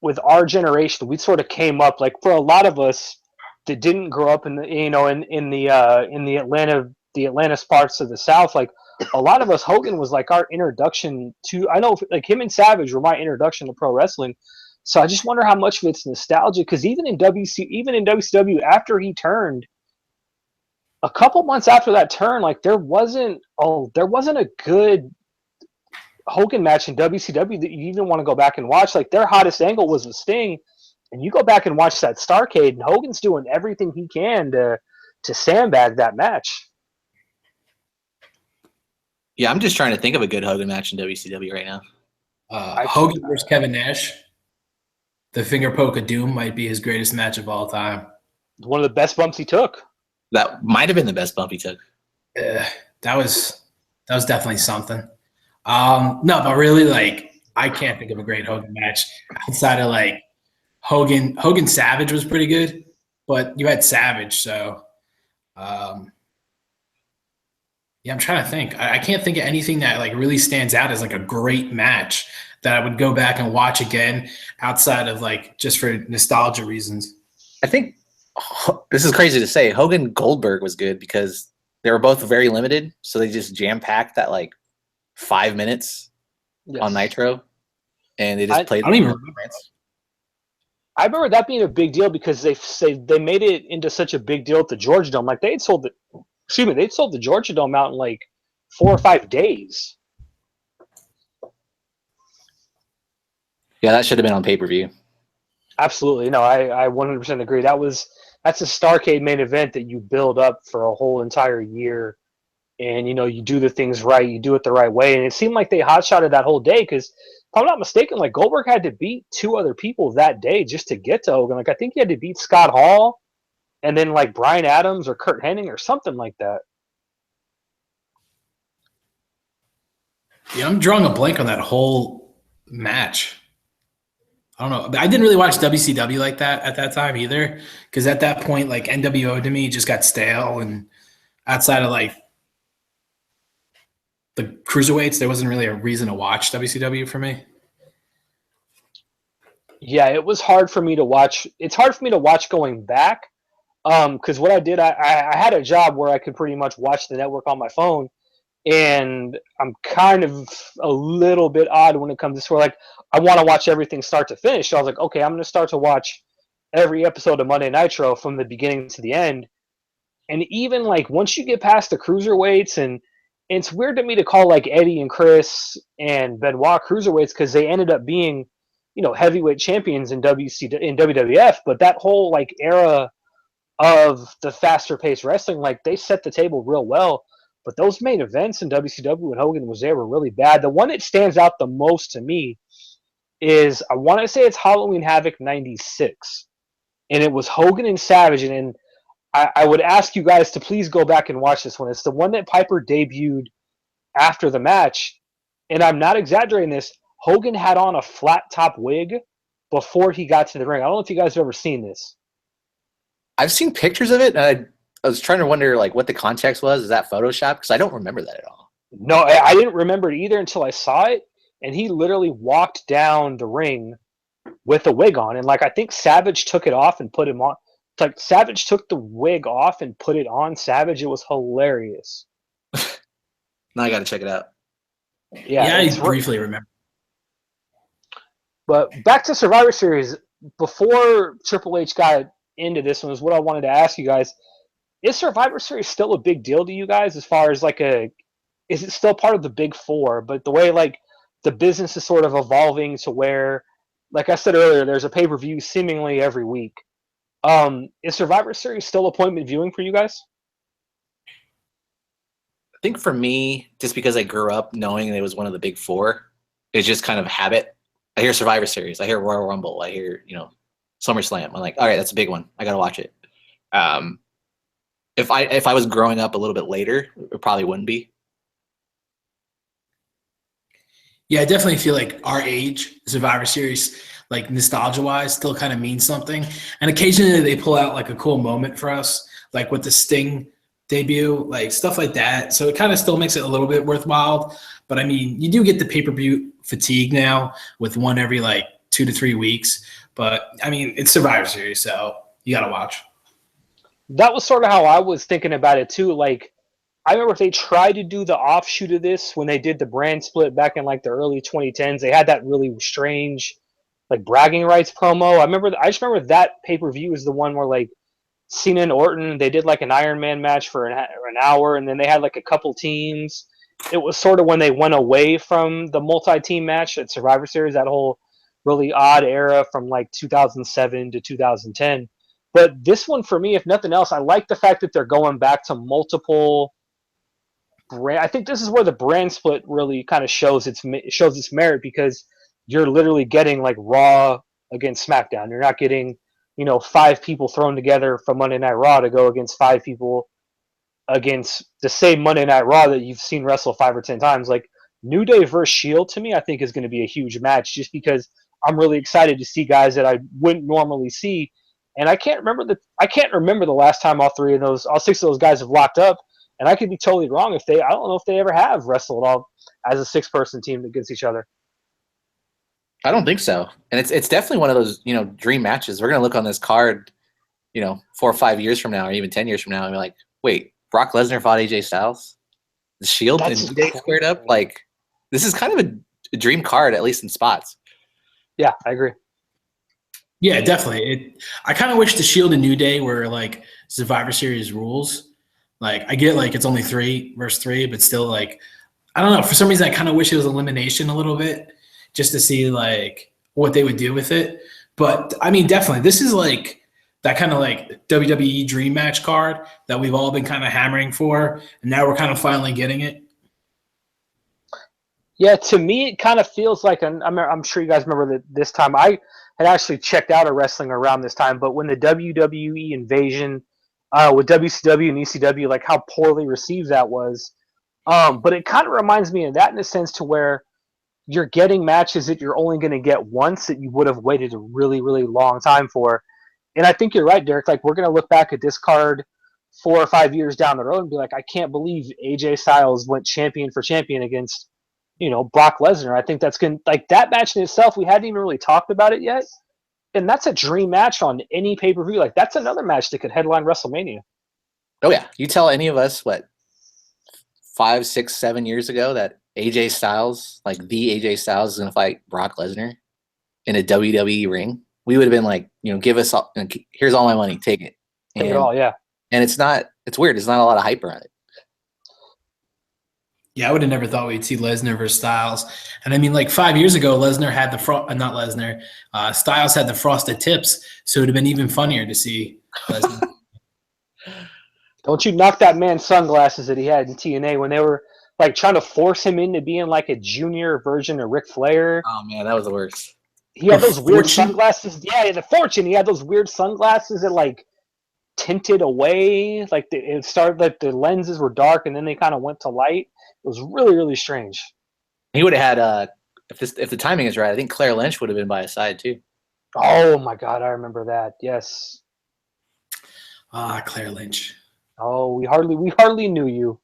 [SPEAKER 1] with our generation, we sort of came up like for a lot of us that didn't grow up in the in the Atlanta parts of the South. Like a lot of us, Hogan was like our introduction to. I know like him and Savage were my introduction to pro wrestling. So I just wonder how much of it's nostalgia because even in WCW after he turned, a couple months after that turn, like there wasn't a good Hogan match in WCW that you even want to go back and watch. Like their hottest angle was with Sting, and you go back and watch that Starrcade, and Hogan's doing everything he can to sandbag that match.
[SPEAKER 2] Yeah, I'm just trying to think of a good Hogan match in WCW right now.
[SPEAKER 3] Hogan versus Kevin Nash. The finger poke of doom might be his greatest match of all time.
[SPEAKER 1] One of the best bumps he took.
[SPEAKER 2] That might have been the best bump he took.
[SPEAKER 3] That was definitely something. No, but really, like I can't think of a great Hogan match outside of like Hogan Savage was pretty good, but you had Savage, so yeah, I'm trying to think. I can't think of anything that like really stands out as like a great match that I would go back and watch again outside of like just for nostalgia reasons.
[SPEAKER 2] I think this is crazy to say. Hogan Goldberg was good because they were both very limited, so they just jam packed that like 5 minutes on Nitro, and they just played.
[SPEAKER 3] I don't even remember.
[SPEAKER 1] I remember that being a big deal because they made it into such a big deal at the Georgia Dome. Like they'd sold the Georgia Dome out in like 4 or 5 days.
[SPEAKER 2] Yeah, that should have been on pay-per-view.
[SPEAKER 1] Absolutely. No, I 100% agree. That's a Starrcade main event that you build up for a whole entire year. And, you do the things right. You do it the right way. And it seemed like they hot-shotted that whole day because, if I'm not mistaken, like Goldberg had to beat 2 other people that day just to get to Hogan. Like I think he had to beat Scott Hall and then like Bryan Adams or Kurt Hennig or something like that.
[SPEAKER 3] Yeah, I'm drawing a blank on that whole match. I don't know. I didn't really watch WCW like that at that time either, because at that point, like NWO to me just got stale, and outside of like the cruiserweights, there wasn't really a reason to watch WCW for me.
[SPEAKER 1] Yeah, it was hard for me to watch. It's hard for me to watch going back, because what I did, I had a job where I could pretty much watch the network on my phone, and I'm kind of a little bit odd when it comes to where like I want to watch everything start to finish. So I was like, okay, I'm going to start to watch every episode of Monday Nitro from the beginning to the end. And even like once you get past the cruiserweights, and it's weird to me to call like Eddie and Chris and Benoit cruiserweights because they ended up being, heavyweight champions in WWF. But that whole like era of the faster paced wrestling, like they set the table real well. But those main events in WCW when Hogan was there were really bad. The one that stands out the most to me is I want to say it's Halloween Havoc '96, and it was Hogan and Savage. And I would ask you guys to please go back and watch this one. It's the one that Piper debuted after the match, and I'm not exaggerating this. Hogan had on a flat top wig before he got to the ring. I don't know if you guys have ever seen this.
[SPEAKER 2] I've seen pictures of it, and I was trying to wonder like what the context was. Is that Photoshop? Because I don't remember that at all.
[SPEAKER 1] No, I didn't remember it either until I saw it. And he literally walked down the ring with a wig on. And like I think Savage took it off and put him on. It's like Savage took the wig off and put it on Savage. It was hilarious.
[SPEAKER 2] Now I got to check it out.
[SPEAKER 3] Yeah, I briefly remember.
[SPEAKER 1] But back to Survivor Series. Before Triple H got into this one is what I wanted to ask you guys. Is Survivor Series still a big deal to you guys as far as like is it still part of the big four? But the way like the business is sort of evolving to where, like I said earlier, there's a pay-per-view seemingly every week. Is Survivor Series still appointment viewing for you guys?
[SPEAKER 2] I think for me, just because I grew up knowing it was one of the big four, it's just kind of habit. I hear Survivor Series, I hear Royal Rumble, I hear, SummerSlam. I'm like, all right, that's a big one. I got to watch it. If I was growing up a little bit later, it probably wouldn't be.
[SPEAKER 3] Yeah, I definitely feel like our age, Survivor Series, like nostalgia-wise, still kind of means something. And occasionally they pull out like a cool moment for us, like with the Sting debut, like stuff like that. So it kind of still makes it a little bit worthwhile. But I mean, you do get the pay-per-view fatigue now with one every like 2 to 3 weeks. But I mean, it's Survivor Series, so you got to watch.
[SPEAKER 1] That was sort of how I was thinking about it too. Like, I remember if they tried to do the offshoot of this when they did the brand split back in like the early 2010s. They had that really strange, like bragging rights promo. I just remember that pay per view was the one where like Cena and Orton, they did like an Iron Man match for an hour, and then they had like a couple teams. It was sort of when they went away from the multi-team match at Survivor Series, that whole really odd era from like 2007 to 2010. But this one for me, if nothing else, I like the fact that they're going back to multiple brand. I think this is where the brand split really kind of shows its merit, because you're literally getting like Raw against SmackDown. You're not getting, 5 people thrown together from Monday Night Raw to go against 5 people against the same Monday Night Raw that you've seen wrestle 5 or 10 times. Like New Day versus Shield to me, I think is going to be a huge match, just because I'm really excited to see guys that I wouldn't normally see. And I can't remember the last time all 6 of those guys have locked up. And I could be totally wrong I don't know if they ever have wrestled all as a 6-person team against each other.
[SPEAKER 2] I don't think so. And it's definitely one of those, dream matches. We're going to look on this card, 4 or 5 years from now, or even 10 years from now, and be like, wait, Brock Lesnar fought AJ Styles? The Shield and they squared up? Like, this is kind of a dream card, at least in spots.
[SPEAKER 1] Yeah, I agree.
[SPEAKER 3] Yeah, definitely. I kind of wish the Shield and New Day were like Survivor Series rules. Like, I get like it's only 3 versus 3, but still, like, I don't know. For some reason, I kind of wish it was elimination a little bit, just to see like what they would do with it. But I mean, definitely, this is like that kind of like WWE dream match card that we've all been kind of hammering for, and now we're kind of finally getting it.
[SPEAKER 1] Yeah, to me, it kind of feels like I'm sure you guys remember that this time. I had actually checked out of wrestling around this time, but when the WWE invasion with WCW and ECW, like how poorly received that was. But it kind of reminds me of that in a sense, to where you're getting matches that you're only going to get once that you would have waited a really, really long time for. And I think you're right, Derek. Like, we're going to look back at this card 4 or 5 years down the road and be like, I can't believe AJ Styles went champion for champion against, Brock Lesnar. I think that's going to, like, that match in itself, we hadn't even really talked about it yet. And that's a dream match on any pay-per-view. Like, that's another match that could headline WrestleMania.
[SPEAKER 2] Oh, yeah. You tell any of us, 5, 6, 7 years ago that AJ Styles, like the AJ Styles, is going to fight Brock Lesnar in a WWE ring, we would have been like, give us all, here's all my money, take it.
[SPEAKER 1] Take it all, yeah.
[SPEAKER 2] And it's weird. There's not a lot of hype around it.
[SPEAKER 3] Yeah, I would have never thought we'd see Lesnar versus Styles. And I mean, like 5 years ago, Lesnar had Styles had the frosted tips, so it would have been even funnier to see Lesnar.
[SPEAKER 1] Don't you knock that man's sunglasses that he had in TNA when they were like trying to force him into being like a junior version of Ric Flair.
[SPEAKER 2] Oh man, that was the worst.
[SPEAKER 1] He had those weird sunglasses. Yeah, the Fortune. He had those weird sunglasses that like tinted away. Like it started like the lenses were dark and then they kind of went to light. It was really, really strange.
[SPEAKER 2] He would have had if the timing is right, I think Claire Lynch would have been by his side too.
[SPEAKER 1] Oh my God, I remember that. Yes.
[SPEAKER 3] Claire Lynch.
[SPEAKER 1] Oh, we hardly knew you.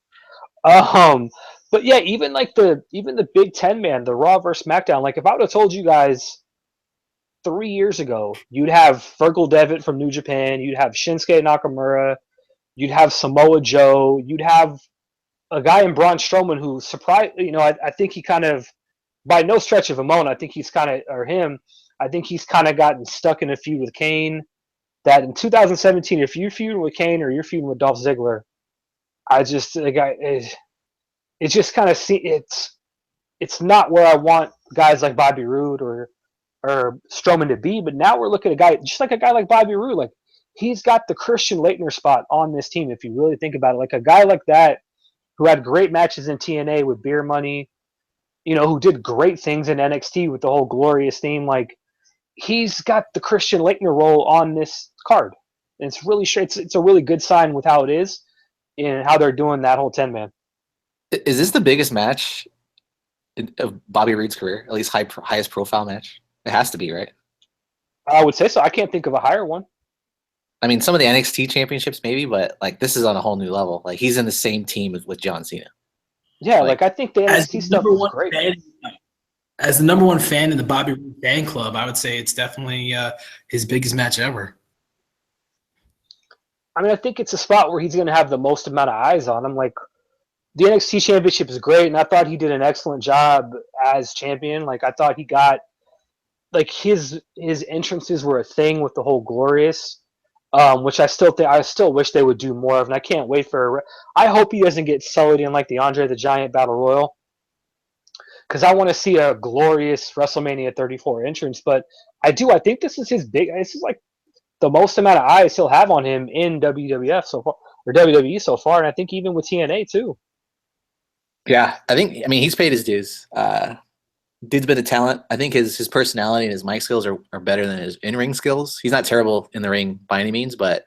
[SPEAKER 1] But yeah, even the Big Ten, man, the Raw versus SmackDown. Like, if I would have told you guys 3 years ago, you'd have Fergal Devitt from New Japan, you'd have Shinsuke Nakamura, you'd have Samoa Joe, you'd have a guy in Braun Strowman who surprised. I think he kind of, by no stretch of a moment, I think he's kind of gotten stuck in a feud with Kane. That in 2017, if you're feuding with Kane or you're feuding with Dolph Ziggler, it just kind of it's not where I want guys like Bobby Roode or Strowman to be. But now we're looking at a guy like Bobby Roode. Like, he's got the Christian Laettner spot on this team. If you really think about it, like a guy like that who had great matches in TNA with Beer Money, who did great things in NXT with the whole Glorious theme. Like, he's got the Christian Laettner role on this card. And it's really it's a really good sign with how it is. in how they're doing that whole 10-man.
[SPEAKER 2] Is this the biggest match of Bobby Roode's career? At least highest profile match? It has to be, right?
[SPEAKER 1] I would say so. I can't think of a higher one.
[SPEAKER 2] I mean, some of the NXT championships maybe, but like this is on a whole new level. Like he's in the same team with John Cena.
[SPEAKER 1] Yeah, like I think the NXT stuff is great.
[SPEAKER 3] As the number one fan in the Bobby Roode fan club, I would say it's definitely his biggest match ever.
[SPEAKER 1] I mean, I think it's a spot where he's going to have the most amount of eyes on him. Like, the NXT championship is great, and I thought he did an excellent job as champion. Like, I thought he got, like, his entrances were a thing with the whole Glorious, which I still wish they would do more of, and I can't wait for. I hope he doesn't get sullied in like the Andre the Giant Battle Royal, because I want to see a glorious WrestleMania 34 entrance. But I think this is this is like the most amount of eyes he'll have on him in WWF so far, or WWE so far, and I think even with TNA too.
[SPEAKER 2] Yeah, I mean, he's paid his dues. Dude's been a talent. I think his personality and his mic skills are better than his in-ring skills. He's not terrible in the ring by any means, but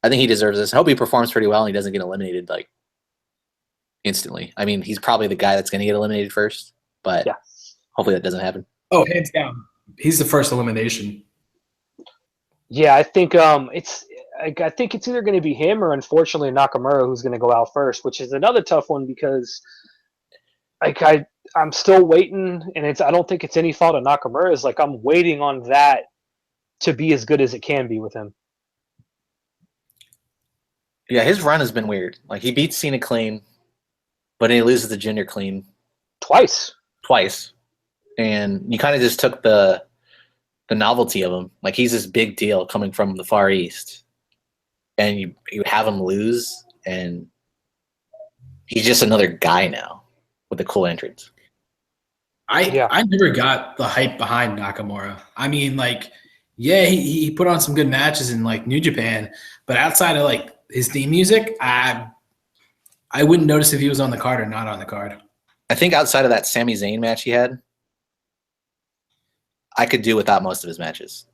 [SPEAKER 2] I think he deserves this. I hope he performs pretty well and he doesn't get eliminated like instantly. I mean, he's probably the guy that's going to get eliminated first, but yeah, hopefully that doesn't happen.
[SPEAKER 3] Oh, hands down. He's the first elimination.
[SPEAKER 1] Yeah, I think it's either going to be him or unfortunately Nakamura who's going to go out first, which is another tough one because I'm still waiting, and I don't think it's any fault of Nakamura's. Like, I'm waiting on that to be as good as it can be with him.
[SPEAKER 2] Yeah, his run has been weird. Like, he beats Cena clean, but then he loses to Jinder clean.
[SPEAKER 1] Twice.
[SPEAKER 2] And you kind of just took the novelty of him. Like, he's this big deal coming from the Far East. And you have him lose, and he's just another guy now with a cool entrance.
[SPEAKER 3] I never got the hype behind Nakamura. I mean, like, yeah, he put on some good matches in like New Japan, but outside of like his theme music, I wouldn't notice if he was on the card or not on the card.
[SPEAKER 2] I think outside of that Sami Zayn match he had, I could do without most of his matches.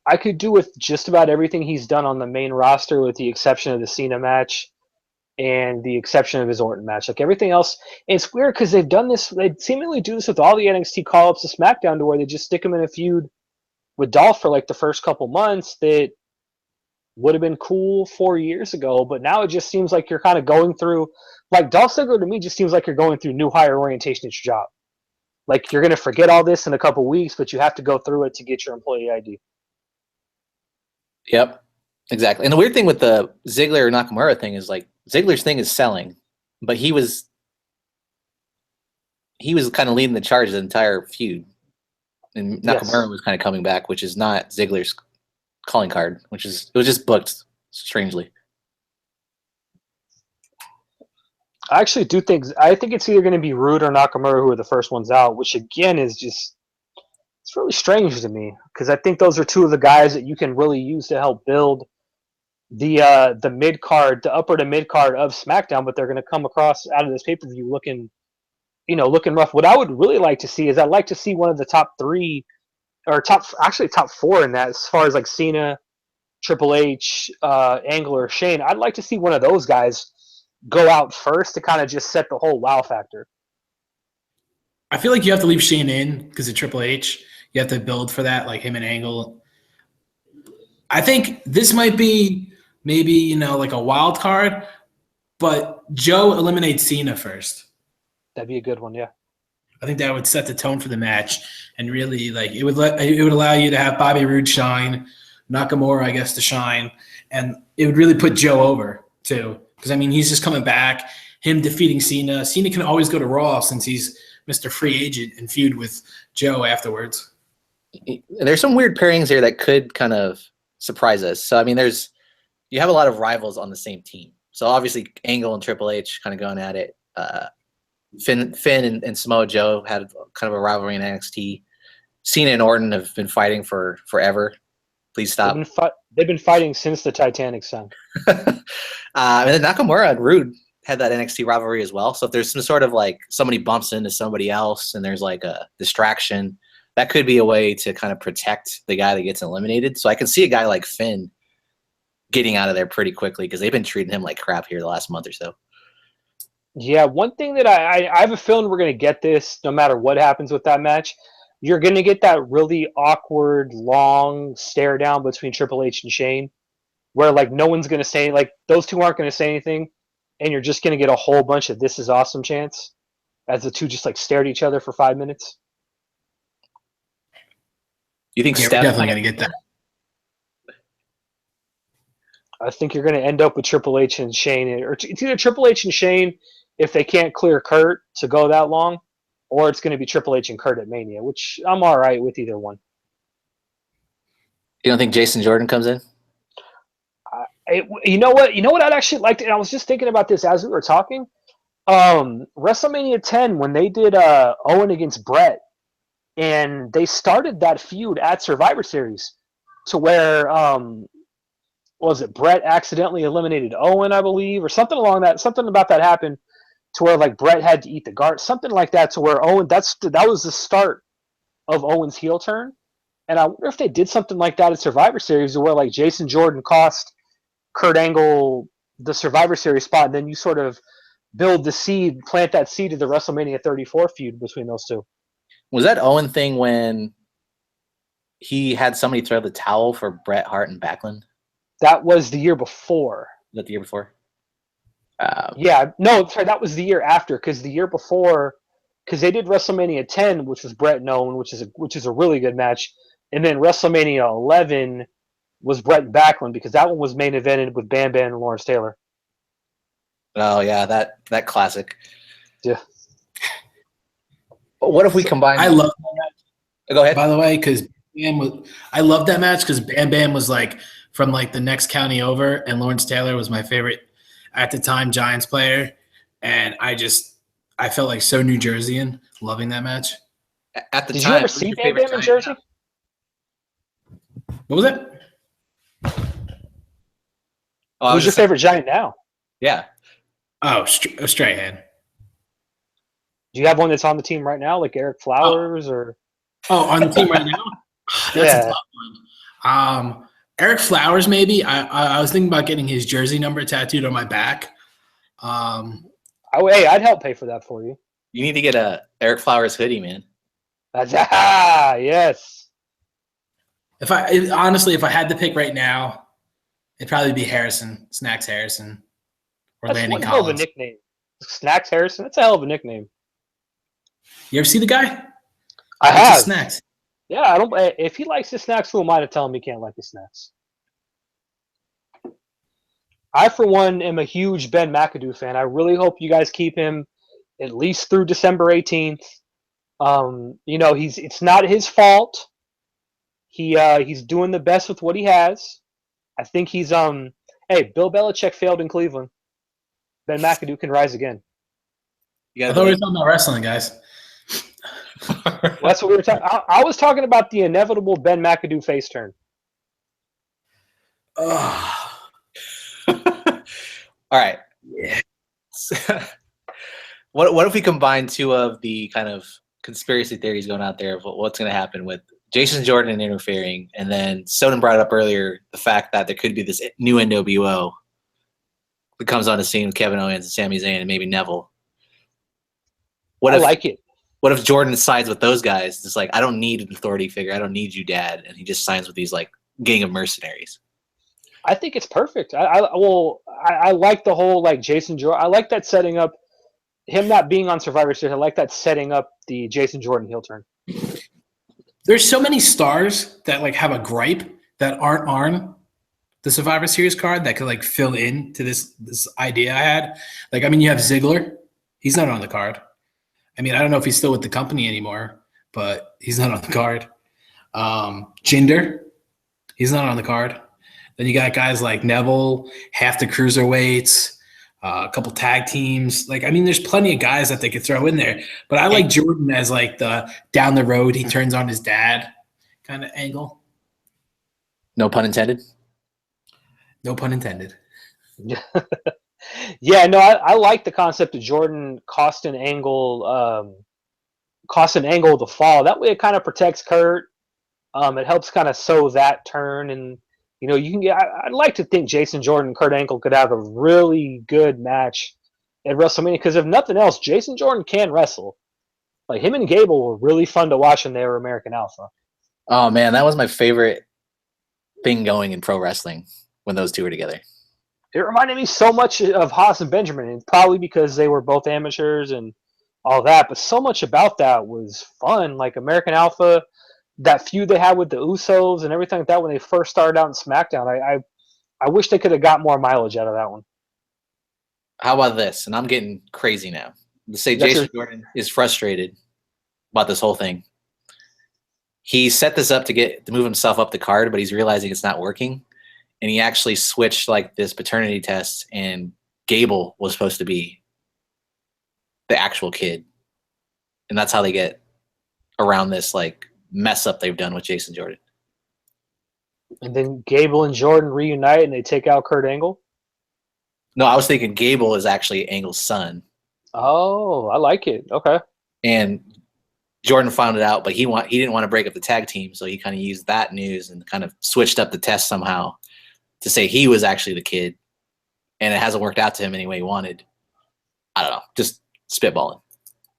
[SPEAKER 1] I could do with just about everything he's done on the main roster with the exception of the Cena match and the exception of his Orton match. Like, everything else, and it's weird because they've done this, they seemingly do this with all the NXT call-ups to SmackDown, to where they just stick him in a feud with Dolph for like the first couple months that would have been cool 4 years ago, but now it just seems like you're kind of going through, like, Dolph Ziggler to me just seems like you're going through new hire orientation at your job. Like, you're going to forget all this in a couple weeks, but you have to go through it to get your employee ID.
[SPEAKER 2] Yep, exactly. And the weird thing with the Ziggler or Nakamura thing is, like, Ziggler's thing is selling, but he was kind of leading the charge the entire feud. And Nakamura was kind of coming back, which is not Ziggler's calling card, it was just booked strangely.
[SPEAKER 1] I think it's either going to be Roode or Nakamura who are the first ones out, which again is just, it's really strange to me because I think those are two of the guys that you can really use to help build the mid card, the upper to mid card of SmackDown, but they're going to come across out of this pay-per-view looking rough. What I would really like to see is I'd like to see one of the top three or top four in that, as far as like Cena, Triple H, Angle, or Shane. I'd like to see one of those guys go out first to kind of just set the whole wow factor.
[SPEAKER 3] I feel like you have to leave Shane in because of Triple H. You have to build for that, like him and Angle. I think this might be maybe, like a wild card, but Joe eliminates Cena first.
[SPEAKER 1] That'd be a good one, yeah.
[SPEAKER 3] I think that would set the tone for the match, and really, like, it would allow you to have Bobby Roode shine, Nakamura, I guess, to shine, and it would really put Joe over too. Because I mean, he's just coming back. Him defeating Cena. Cena can always go to Raw since he's Mr. Free Agent and feud with Joe afterwards.
[SPEAKER 2] There's some weird pairings here that could kind of surprise us. So I mean, you have a lot of rivals on the same team. So obviously, Angle and Triple H kind of going at it. Finn and Samoa Joe had kind of a rivalry in NXT. Cena and Orton have been fighting for forever. Please stop.
[SPEAKER 1] They've been fighting since the Titanic song.
[SPEAKER 2] And then Nakamura and Roode had that NXT rivalry as well. So if there's some sort of like somebody bumps into somebody else and there's like a distraction, that could be a way to kind of protect the guy that gets eliminated. So I can see a guy like Finn getting out of there pretty quickly because they've been treating him like crap here the last month or so.
[SPEAKER 1] Yeah, one thing that I have a feeling we're going to get this no matter what happens with that match. You're going to get that really awkward, long stare down between Triple H and Shane, where like no one's going to say, like those two aren't going to say anything, and you're just going to get a whole bunch of "this is awesome" chants as the two just like stare at each other for 5 minutes.
[SPEAKER 2] You think
[SPEAKER 3] Yeah,
[SPEAKER 2] Steph
[SPEAKER 3] we're definitely going to get that.
[SPEAKER 1] I think you're going to end up with Triple H and Shane, or it's either Triple H and Shane if they can't clear Kurt to go that long, or it's going to be Triple H and Kurt at Mania, which I'm all right with either one.
[SPEAKER 2] You don't think Jason Jordan comes in?
[SPEAKER 1] You know what I'd actually like to, and I was just thinking about this as we were talking. WrestleMania 10, when they did Owen against Brett, and they started that feud at Survivor Series to where was it Brett accidentally eliminated Owen, I believe, or something along that. Something about that happened to where like Brett had to eat the guard, something like that, to where Owen. That was the start of Owen's heel turn. And I wonder if they did something like that at Survivor Series, where like Jason Jordan cost Kurt Angle the Survivor Series spot, and then you sort of build the seed, plant that seed of the WrestleMania 34 feud between those two.
[SPEAKER 2] Was that Owen thing when he had somebody throw the towel for Bret Hart and Backlund?
[SPEAKER 1] That was the year before.
[SPEAKER 2] Was that the year before?
[SPEAKER 1] Yeah, no, sorry, that was the year after, because the year before, because they did WrestleMania 10, which was Bret and Owen, which is a really good match, and then WrestleMania 11 was Bret and Backlund, because that one was main evented with Bam Bam and Lawrence Taylor.
[SPEAKER 2] Oh yeah, that classic.
[SPEAKER 1] Yeah.
[SPEAKER 2] But what if we combine?
[SPEAKER 3] I love that match.
[SPEAKER 2] Go ahead.
[SPEAKER 3] By the way, because I love that match because Bam Bam was like from like the next county over, and Lawrence Taylor was my favorite at the time Giants player, and I felt like so New Jerseyan loving that match.
[SPEAKER 2] At the
[SPEAKER 1] Did
[SPEAKER 2] time,
[SPEAKER 1] you ever see Bam Bam in Jersey?
[SPEAKER 3] What was it?
[SPEAKER 2] Oh,
[SPEAKER 1] Who's your favorite Giant now?
[SPEAKER 2] Yeah.
[SPEAKER 3] Oh, Strahan.
[SPEAKER 1] Do you have one that's on the team right now, like Eric Flowers or?
[SPEAKER 3] Oh, on the team right now? That's a tough one. Eric Flowers, maybe. I was thinking about getting his jersey number tattooed on my back.
[SPEAKER 1] Hey, I'd help pay for that for you.
[SPEAKER 2] You need to get a Eric Flowers hoodie, man.
[SPEAKER 1] Yes.
[SPEAKER 3] If I had to pick right now, it'd probably be Snacks Harrison, or
[SPEAKER 1] That's
[SPEAKER 3] Landon
[SPEAKER 1] one hell of a
[SPEAKER 3] Collins.
[SPEAKER 1] nickname. Snacks Harrison. That's a hell of a nickname.
[SPEAKER 3] You ever see the guy?
[SPEAKER 1] I
[SPEAKER 3] Likes his
[SPEAKER 1] have.
[SPEAKER 3] snacks.
[SPEAKER 1] Yeah, I don't. If he likes his snacks, who am I to tell him he can't like his snacks? I, for one, am a huge Ben McAdoo fan. I really hope you guys keep him at least through December 18th. It's not his fault. He's doing the best with what he has. I think he's Hey, Bill Belichick failed in Cleveland. Ben McAdoo can rise again.
[SPEAKER 3] I thought we were talking about wrestling, guys.
[SPEAKER 1] Well, that's what we were talking. I was talking about the inevitable Ben McAdoo face turn.
[SPEAKER 3] Oh.
[SPEAKER 2] All right.
[SPEAKER 3] Yeah.
[SPEAKER 2] What if we combine two of the kind of conspiracy theories going out there of what's going to happen with Jason Jordan interfering, and then Soden brought up earlier the fact that there could be this new NWO that comes on the scene with Kevin Owens and Sami Zayn and maybe Neville.
[SPEAKER 1] I like it.
[SPEAKER 2] What if Jordan sides with those guys? It's like, I don't need an authority figure. I don't need you, Dad. And he just signs with these like gang of mercenaries.
[SPEAKER 1] I think it's perfect. I like the whole like Jason Jordan. I like that setting up him not being on Survivor Series. I like that setting up the Jason Jordan heel turn.
[SPEAKER 3] There's so many stars that like have a gripe that aren't on the Survivor Series card that could like fill in to this idea I had. Like, I mean, you have Ziggler. He's not on the card. I mean, I don't know if he's still with the company anymore, but he's not on the card. Jinder, he's not on the card. Then you got guys like Neville, half the cruiserweights, a couple tag teams. Like, I mean, there's plenty of guys that they could throw in there. But I like Jordan as like the down the road, he turns on his dad kind of angle.
[SPEAKER 2] No pun intended?
[SPEAKER 3] No pun intended.
[SPEAKER 1] Yeah, no, I like the concept of Jordan costing Angle the fall. That way it kind of protects Kurt. It helps kind of sow that turn, and You can get. I'd like to think Jason Jordan and Kurt Angle could have a really good match at WrestleMania because if nothing else, Jason Jordan can wrestle. Like him and Gable were really fun to watch when they were American Alpha.
[SPEAKER 2] Oh man, that was my favorite thing going in pro wrestling when those two were together.
[SPEAKER 1] It reminded me so much of Haas and Benjamin, and probably because they were both amateurs and all that. But so much about that was fun. Like American Alpha, that feud they had with the Usos and everything like that when they first started out in SmackDown. I wish they could have got more mileage out of that one.
[SPEAKER 2] How about this? And I'm getting crazy now. Let's say Jason Jordan is frustrated about this whole thing. He set this up to move himself up the card, but he's realizing it's not working. And he actually switched like this paternity test, and Gable was supposed to be the actual kid. And that's how they get around this like mess up they've done with Jason Jordan.
[SPEAKER 1] And then Gable and Jordan reunite and they take out Kurt Angle?
[SPEAKER 2] No, I was thinking Gable is actually Angle's son.
[SPEAKER 1] Oh, I like it. Okay.
[SPEAKER 2] And Jordan found it out, but he didn't want to break up the tag team, so he kind of used that news and kind of switched up the test somehow to say he was actually the kid, and it hasn't worked out to him any way he wanted. I don't know, just spitballing.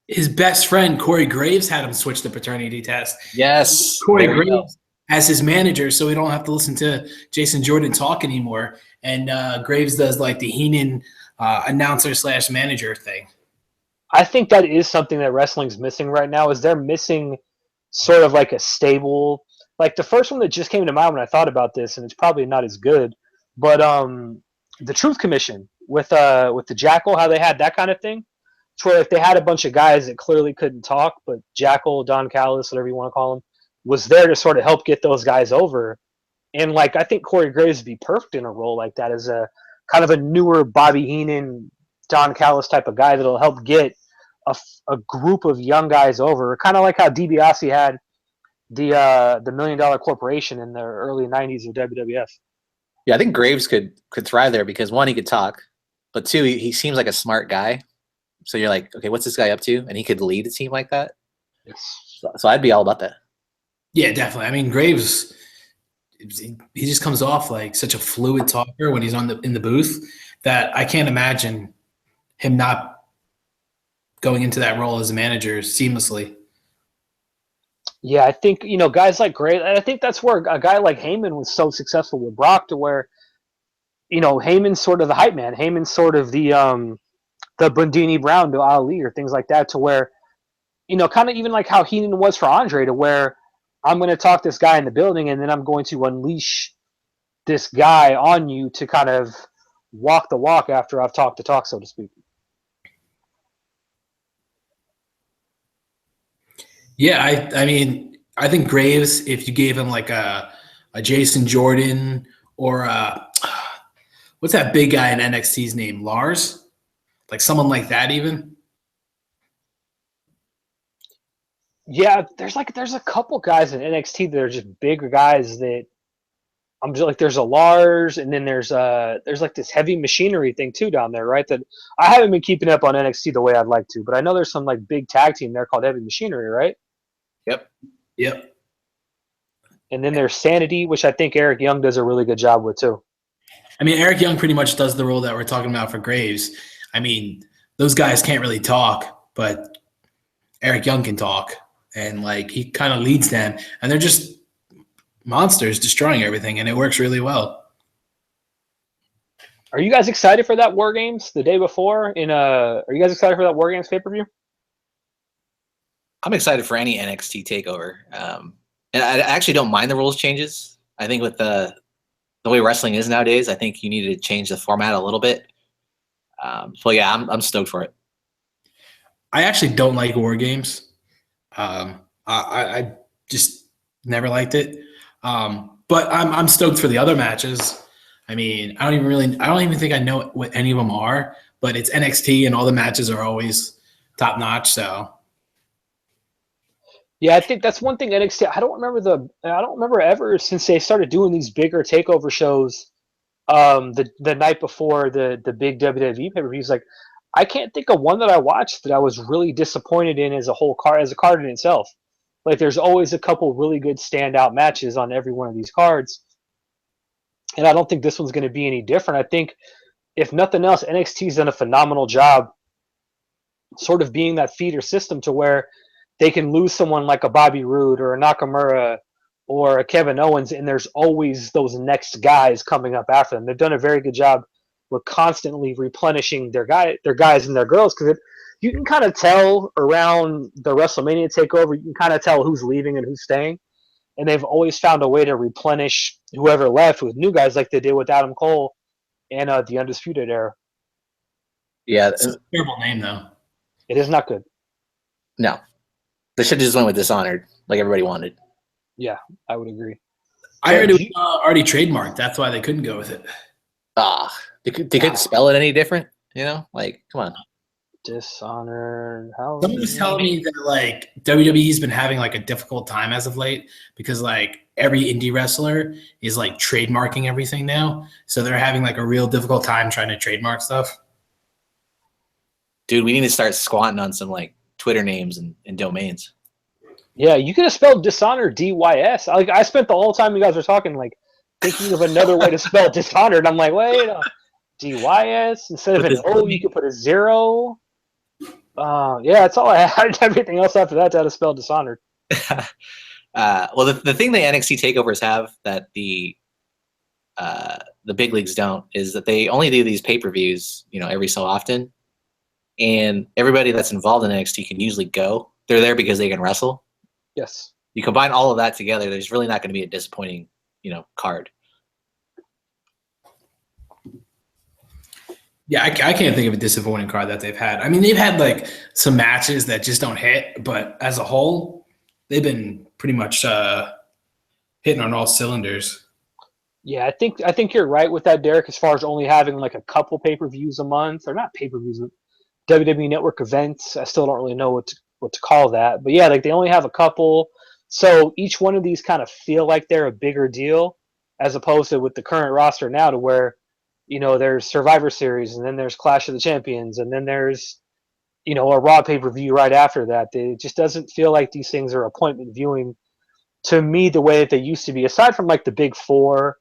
[SPEAKER 3] His best friend Corey Graves had him switch the paternity test.
[SPEAKER 2] Yes,
[SPEAKER 3] Corey Graves as his manager, so we don't have to listen to Jason Jordan talk anymore. And Graves does like the Heenan announcer / manager thing.
[SPEAKER 1] I think that is something that wrestling's missing right now. Is they're missing sort of like a stable. Like the first one that just came to mind when I thought about this, and it's probably not as good, but the Truth Commission with the Jackal, how they had that kind of thing. It's where if they had a bunch of guys that clearly couldn't talk, but Jackal, Don Callis, whatever you want to call him, was there to sort of help get those guys over. And like I think Corey Graves would be perfect in a role like that as a kind of a newer Bobby Heenan, Don Callis type of guy that'll help get a group of young guys over. Kind of like how DiBiase had the $1 Million Corporation in the early 90s of WWF.
[SPEAKER 2] Yeah, I think Graves could thrive there because one, he could talk, but two, he seems like a smart guy. So you're like, okay, what's this guy up to? And he could lead a team like that.
[SPEAKER 1] Yes.
[SPEAKER 2] So I'd be all about that.
[SPEAKER 3] Yeah, definitely. I mean, Graves, he just comes off like such a fluid talker when he's in the booth that I can't imagine him not going into that role as a manager seamlessly.
[SPEAKER 1] Yeah, I think, guys like Graves, and I think that's where a guy like Heyman was so successful with Brock to where, Heyman's sort of the hype man. Heyman's sort of the Bundini Brown to Ali or things like that to where, kind of even like how Heenan was for Andre to where I'm going to talk this guy in the building and then I'm going to unleash this guy on you to kind of walk the walk after I've talked the talk, so to speak.
[SPEAKER 3] Yeah, I mean, I think Graves, if you gave him like a Jason Jordan or what's that big guy in NXT's name? Lars? Like someone like that even?
[SPEAKER 1] Yeah, there's a couple guys in NXT that are just bigger guys that I'm just like there's a Lars and then there's like this heavy machinery thing too down there, right? That I haven't been keeping up on NXT the way I'd like to, but I know there's some like big tag team there called Heavy Machinery, right?
[SPEAKER 3] Yep.
[SPEAKER 1] And then there's Sanity, which I think Eric Young does a really good job with too.
[SPEAKER 3] I mean, Eric Young pretty much does the role that we're talking about for Graves. I mean, those guys can't really talk, but Eric Young can talk. And, like, he kind of leads them. And they're just monsters destroying everything, and it works really well.
[SPEAKER 1] Are you guys excited for that War Games the day before? Are you guys excited for that War Games pay-per-view?
[SPEAKER 2] I'm excited for any NXT takeover. And I actually don't mind the rules changes. I think with the way wrestling is nowadays, I think you need to change the format a little bit. So yeah, I'm stoked for it.
[SPEAKER 3] I actually don't like War Games. I just never liked it. But I'm stoked for the other matches. I mean, I don't even think I know what any of them are, but it's NXT and all the matches are always top notch. So
[SPEAKER 1] yeah, I think that's one thing NXT. I don't remember ever since they started doing these bigger takeover shows. The night before the big WWE pay-per-views, like I can't think of one that I watched that I was really disappointed in as a card in itself. Like there's always a couple really good standout matches on every one of these cards. and I don't think this one's going to be any different. I think if nothing else, NXT's done a phenomenal job sort of being that feeder system to where they can lose someone like a Bobby Roode or a Nakamura or a Kevin Owens, and there's always those next guys coming up after them. They've done a very good job with constantly replenishing their guys and their girls, because you can kind of tell around the WrestleMania takeover, you can kind of tell who's leaving and who's staying, and they've always found a way to replenish whoever left with new guys, like they did with Adam Cole and the Undisputed Era.
[SPEAKER 2] Yeah,
[SPEAKER 3] It's a terrible name though.
[SPEAKER 1] It is not good.
[SPEAKER 2] no, they should have just went with Dishonored, like everybody wanted.
[SPEAKER 1] Yeah, I would agree.
[SPEAKER 3] I heard it was already trademarked. That's why they couldn't go with it.
[SPEAKER 2] They couldn't spell it any different. You know, like come on.
[SPEAKER 1] Dishonored. How?
[SPEAKER 3] Someone was telling me that like WWE's been having like a difficult time as of late because like every indie wrestler is like trademarking everything now, so they're having like a real difficult time trying to trademark stuff.
[SPEAKER 2] Dude, we need to start squatting on some like Twitter names and domains.
[SPEAKER 1] Yeah, you could have spelled Dishonored DYS. Like I spent the whole time you guys were talking like thinking of another way to spell Dishonored. I'm like, wait, DYS instead of an O, you could put a 0. Yeah, that's all I had. Everything else after that, how to spell Dishonored.
[SPEAKER 2] Well, the thing that NXT takeovers have that the big leagues don't is that they only do these pay-per-views, every so often, and everybody that's involved in NXT can usually go. They're there because they can wrestle.
[SPEAKER 1] Yes.
[SPEAKER 2] You combine all of that together, there's really not going to be a disappointing, card.
[SPEAKER 3] Yeah, I can't think of a disappointing card that they've had. I mean, they've had like some matches that just don't hit, but as a whole, they've been pretty much hitting on all cylinders.
[SPEAKER 1] Yeah, I think you're right with that, Derek. As far as only having like a couple pay-per-views a month, or not pay-per-views, WWE Network events. I still don't really know what to call that, but yeah, like they only have a couple, so each one of these kind of feel like they're a bigger deal, as opposed to with the current roster now, to where there's Survivor Series, and then there's Clash of the Champions, and then there's a Raw pay-per-view right after that. It just doesn't feel like these things are appointment viewing to me the way that they used to be. Aside from like the big four,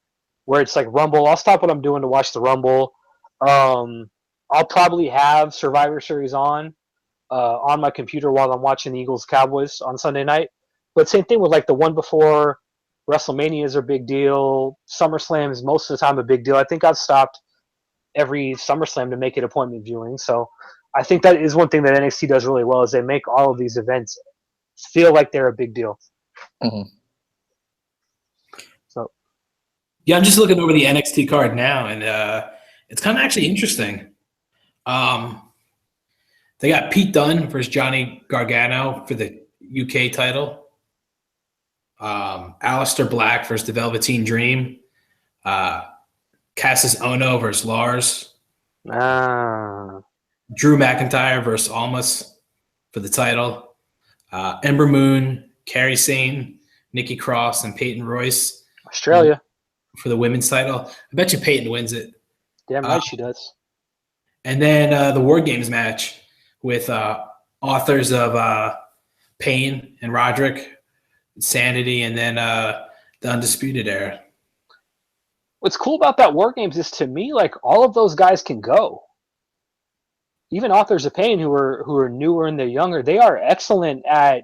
[SPEAKER 1] where it's like Rumble, I'll stop what I'm doing to watch the Rumble. I'll probably have Survivor Series on my computer while I'm watching the Eagles Cowboys on Sunday night. But same thing with like the one before WrestleMania is a big deal. SummerSlam is most of the time a big deal. I think I've stopped every SummerSlam to make it appointment viewing. So I think that is one thing that NXT does really well, is they make all of these events feel like they're a big deal.
[SPEAKER 2] Mm-hmm.
[SPEAKER 1] So
[SPEAKER 3] yeah, I'm just looking over the NXT card now, and it's kind of actually interesting. They got Pete Dunne versus Johnny Gargano for the UK title. Aleister Black versus the Velveteen Dream. Cassius Ohno versus Lars. Drew McIntyre versus Almas for the title. Ember Moon, Kairi Sane, Nikki Cross, and Peyton Royce.
[SPEAKER 1] Australia.
[SPEAKER 3] For the women's title. I bet you Peyton wins it.
[SPEAKER 1] Damn right she does.
[SPEAKER 3] And then the War Games match with authors of Pain and Roderick, Sanity, and then the Undisputed Era.
[SPEAKER 1] What's cool about that War Games is, to me, like all of those guys can go. Even authors of Pain, who are newer and they're younger, they are excellent at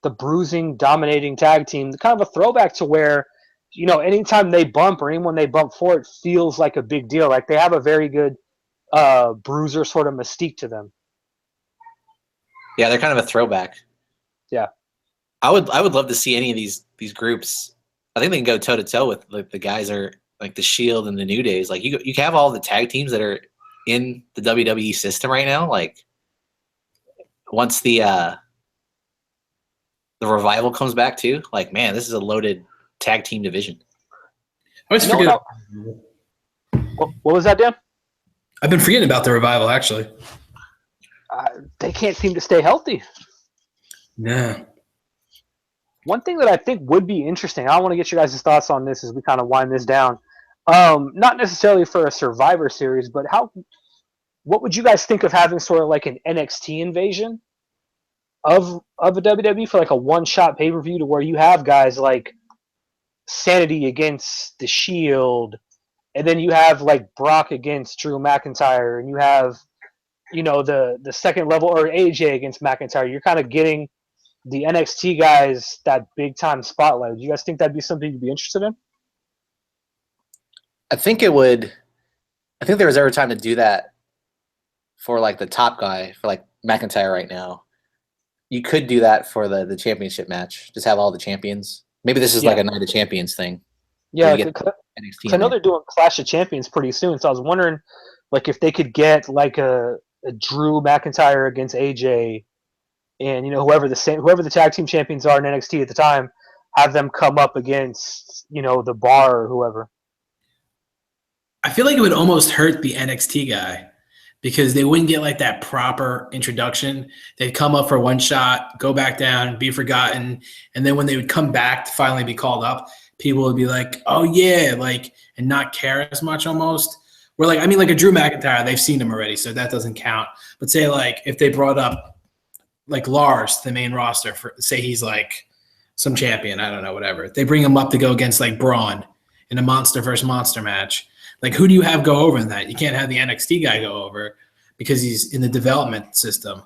[SPEAKER 1] the bruising, dominating tag team. Kind of a throwback to where, anytime they bump or anyone they bump for, it feels like a big deal. Like they have a very good bruiser sort of mystique to them.
[SPEAKER 2] Yeah, they're kind of a throwback.
[SPEAKER 1] Yeah,
[SPEAKER 2] I would love to see any of these groups. I think they can go toe to toe with like the guys are like the Shield and the New Days. Like you have all the tag teams that are in the WWE system right now. Like once the Revival comes back too, like man, this is a loaded tag team division.
[SPEAKER 3] I always forget.
[SPEAKER 1] What was that, Dan?
[SPEAKER 3] I've been forgetting about the Revival, actually.
[SPEAKER 1] They can't seem to stay healthy.
[SPEAKER 3] Yeah.
[SPEAKER 1] One thing that I think would be interesting, I want to get you guys' thoughts on this as we kind of wind this down. Not necessarily for a Survivor Series, but what would you guys think of having sort of like an NXT invasion of a WWE for like a one-shot pay-per-view, to where you have guys like Sanity against the Shield, and then you have like Brock against Drew McIntyre, and you have the second level or AJ against McIntyre. You're kind of getting the NXT guys that big time spotlight. Do you guys think that'd be something you'd be interested in?
[SPEAKER 2] I think it would. I think there was ever time to do that for like the top guy for like McIntyre right now. You could do that for the championship match. Just have all the champions. Maybe this is like a Night of Champions thing.
[SPEAKER 1] Yeah,
[SPEAKER 2] because
[SPEAKER 1] I know they're doing Clash of Champions pretty soon. So I was wondering, like, if they could get like a Drew McIntyre against AJ, and whoever the tag team champions are in NXT at the time, have them come up against the Bar or whoever.
[SPEAKER 3] I feel like it would almost hurt the NXT guy because they wouldn't get like that proper introduction. They'd come up for one shot, go back down, be forgotten, and then when they would come back to finally be called up, people would be like, "Oh yeah," like, and not care as much almost. Where like like a Drew McIntyre, they've seen him already, so that doesn't count. But say like if they brought up like Lars, the main roster, for say he's like some champion, I don't know, whatever. They bring him up to go against like Braun in a monster versus monster match. Like, who do you have go over in that? You can't have the NXT guy go over because he's in the development system.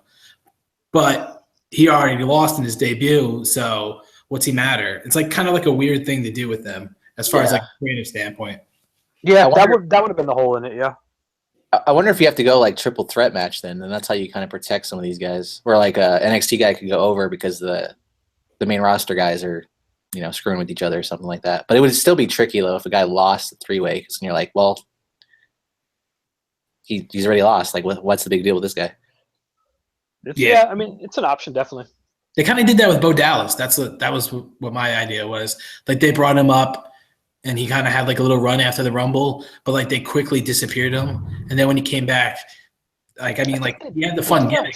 [SPEAKER 3] But he already lost in his debut, so what's he matter? It's like kind of like a weird thing to do with them as far as like a creative standpoint.
[SPEAKER 1] Yeah, that would have been the hole in it. Yeah.
[SPEAKER 2] I wonder if you have to go like triple threat match then, and that's how you kind of protect some of these guys. Where like a NXT guy could go over because the main roster guys are screwing with each other or something like that. But it would still be tricky though if a guy lost the three-way, because you're like, well, he's already lost. Like, what's the big deal with this guy?
[SPEAKER 1] Yeah, I mean, it's an option, definitely.
[SPEAKER 3] They kind of did that with Bo Dallas. That was what my idea was. Like, they brought him up, and he kind of had like a little run after the Rumble, but like they quickly disappeared him. And then when he came back, like he had the fun gimmick.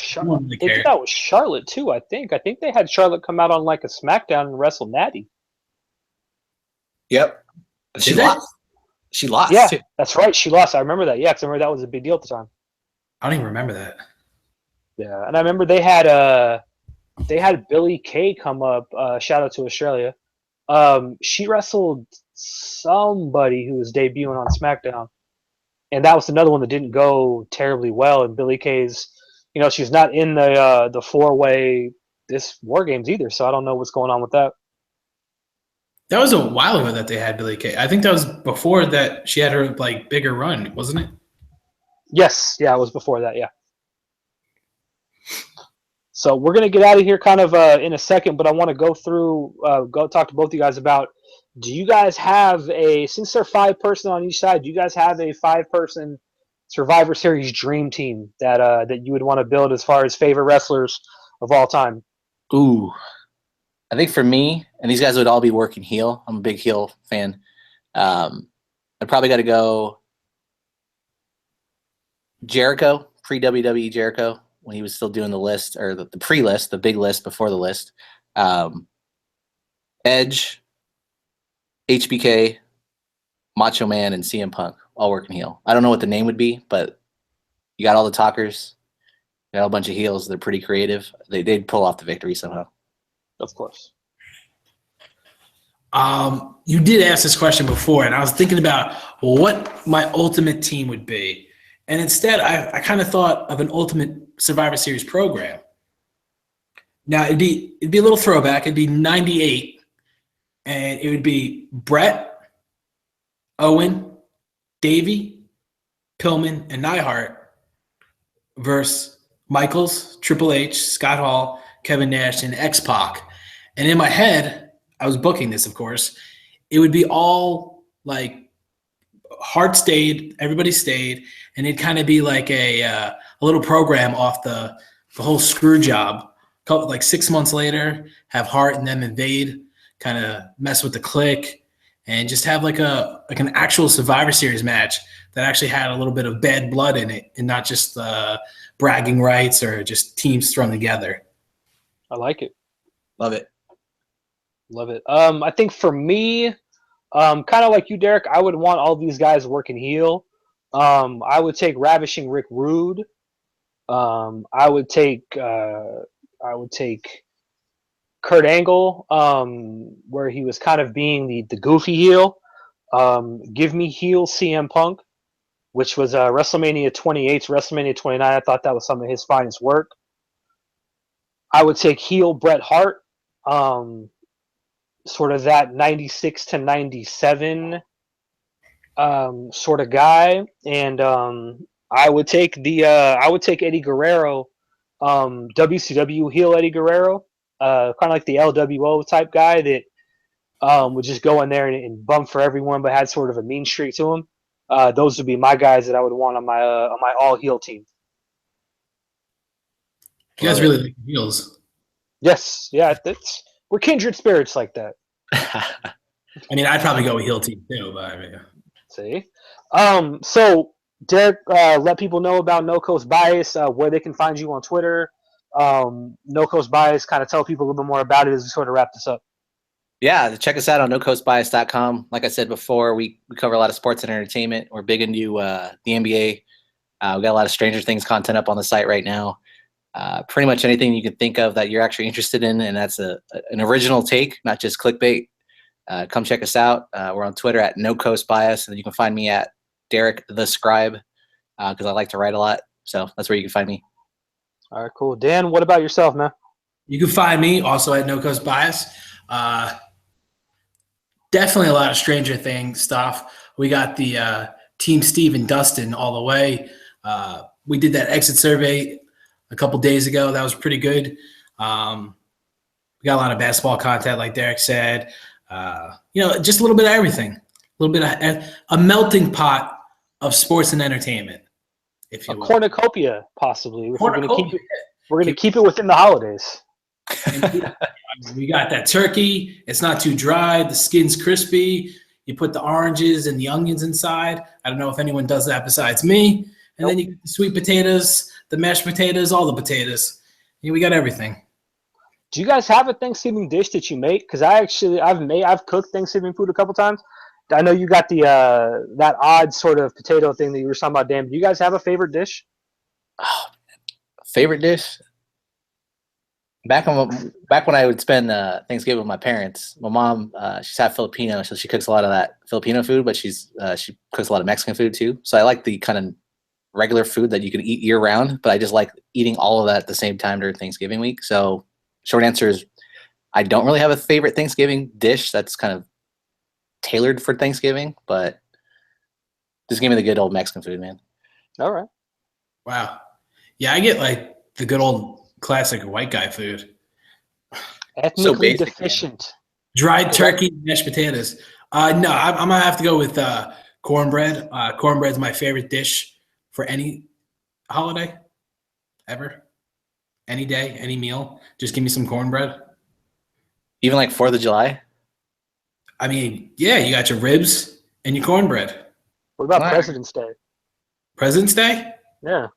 [SPEAKER 1] They did that with Charlotte too. I think they had Charlotte come out on like a SmackDown and wrestle Natty.
[SPEAKER 2] Yep. She lost. She lost.
[SPEAKER 1] Yeah,
[SPEAKER 2] too.
[SPEAKER 1] That's right. She lost. I remember that. Yeah, because I remember that was a big deal at the time.
[SPEAKER 3] I don't even remember that.
[SPEAKER 1] Yeah, and I remember they had Billie Kay come up. Shout out to Australia. She wrestled somebody who was debuting on SmackDown, and that was another one that didn't go terribly well. And Billie Kay's, she's not in the four-way this War Games either, so I don't know what's going on with that.
[SPEAKER 3] That was a while ago that they had Billie Kay. I think that was before that she had her like bigger run, wasn't it?
[SPEAKER 1] Yes, yeah, it was before that, yeah. So we're gonna get out of here kind of in a second, but I want to go through, go talk to both of you guys about. Do you guys have since they're 5-person on each side? Do you guys have a 5-person Survivor Series dream team that you would want to build as far as favorite wrestlers of all time?
[SPEAKER 2] Ooh. I think for me, and these guys would all be working heel. I'm a big heel fan. I'd probably got to go Jericho, pre-WWE Jericho, when he was still doing the list, or the pre-list, the big list before the list. Edge, HBK, Macho Man, and CM Punk, all working heel. I don't know what the name would be, but you got all the talkers. You got a bunch of heels. They're pretty creative. They'd pull off the victory somehow.
[SPEAKER 1] Of course.
[SPEAKER 3] You did ask this question before, and I was thinking about what my ultimate team would be. And instead, I kind of thought of an ultimate Survivor Series program. Now, it'd be a little throwback. It'd be 98, and it would be Brett, Owen, Davey, Pillman, and Neidhart versus Michaels, Triple H, Scott Hall, Kevin Nash, and X-Pac. And in my head, I was booking this, of course. It would be all like Hart stayed, everybody stayed, and it'd kind of be like a little program off the whole screw job. Like 6 months later, have Hart and them invade, kind of mess with the clique, and just have like an actual Survivor Series match that actually had a little bit of bad blood in it, and not just bragging rights or just teams thrown together.
[SPEAKER 1] I like it.
[SPEAKER 2] Love it.
[SPEAKER 1] Love it. I think for me, kind of like you, Derek, I would want all these guys working heel. I would take Ravishing Rick Rude. I would take Kurt Angle, where he was kind of being the goofy heel. Give me heel CM Punk, which was WrestleMania 28 to WrestleMania 29. I thought that was some of his finest work. I would take heel Bret Hart, sort of that 96 to 97 sort of guy, and I would take Eddie Guerrero, WCW heel Eddie Guerrero, kind of like the LWO type guy that would just go in there and bump for everyone, but had sort of a mean streak to him. Those would be my guys that I would want on my all heel team.
[SPEAKER 3] You guys really like heels.
[SPEAKER 1] Yes, yeah, we're kindred spirits like that.
[SPEAKER 3] I mean, I'd probably go with heel team too, but I mean,
[SPEAKER 1] see. So Derek, let people know about No Coast Bias, where they can find you on Twitter. No Coast Bias, kind of tell people a little bit more about it as we sort of wrap this up.
[SPEAKER 2] Yeah, check us out on nocoastbias.com. Like I said before, we cover a lot of sports and entertainment. We're big into the NBA. We got a lot of Stranger Things content up on the site right now. Pretty much anything you can think of that you're actually interested in, and that's an original take, not just clickbait. Come check us out. We're on Twitter at nocoastbias, and you can find me at Derek the Scribe because I like to write a lot. So that's where you can find me.
[SPEAKER 1] All right, cool. Dan, what about yourself, man?
[SPEAKER 3] You can find me also at No Coast Bias. Definitely a lot of Stranger Things stuff. We got the Team Steve and Dustin all the way. We did that exit survey a couple days ago. That was pretty good. We got a lot of basketball content, like Derek said. Just a little bit of everything. A little bit of a melting pot of sports and entertainment, if you will.
[SPEAKER 1] Cornucopia, possibly. We're going to keep it within the holidays.
[SPEAKER 3] We got that turkey. It's not too dry. The skin's crispy. You put the oranges and the onions inside. I don't know if anyone does that besides me. And then you get the sweet potatoes, the mashed potatoes, all the potatoes. We got everything.
[SPEAKER 1] Do you guys have a Thanksgiving dish that you make? Because I've cooked Thanksgiving food a couple times. I know you got the that odd sort of potato thing that you were talking about, Dan. Do you guys have a favorite dish?
[SPEAKER 2] Oh, favorite dish? Back when I would spend Thanksgiving with my parents, my mom she's half Filipino, so she cooks a lot of that Filipino food, but she cooks a lot of Mexican food too. So I like the kind of regular food that you can eat year round, but I just like eating all of that at the same time during Thanksgiving week. So short answer is I don't really have a favorite Thanksgiving dish that's kind of tailored for Thanksgiving, but just give me the good old Mexican food, man.
[SPEAKER 1] All right.
[SPEAKER 3] Wow. Yeah, I get like the good old classic white guy food.
[SPEAKER 1] Ethnically deficient.
[SPEAKER 3] Dried turkey, mashed potatoes. No, I'm gonna have to go with cornbread. Cornbread's my favorite dish for any holiday ever. Any day, any meal. Just give me some cornbread.
[SPEAKER 2] Even like 4th of July?
[SPEAKER 3] I mean, yeah, you got your ribs and your cornbread.
[SPEAKER 1] What about President's Day?
[SPEAKER 3] President's Day?
[SPEAKER 1] Yeah.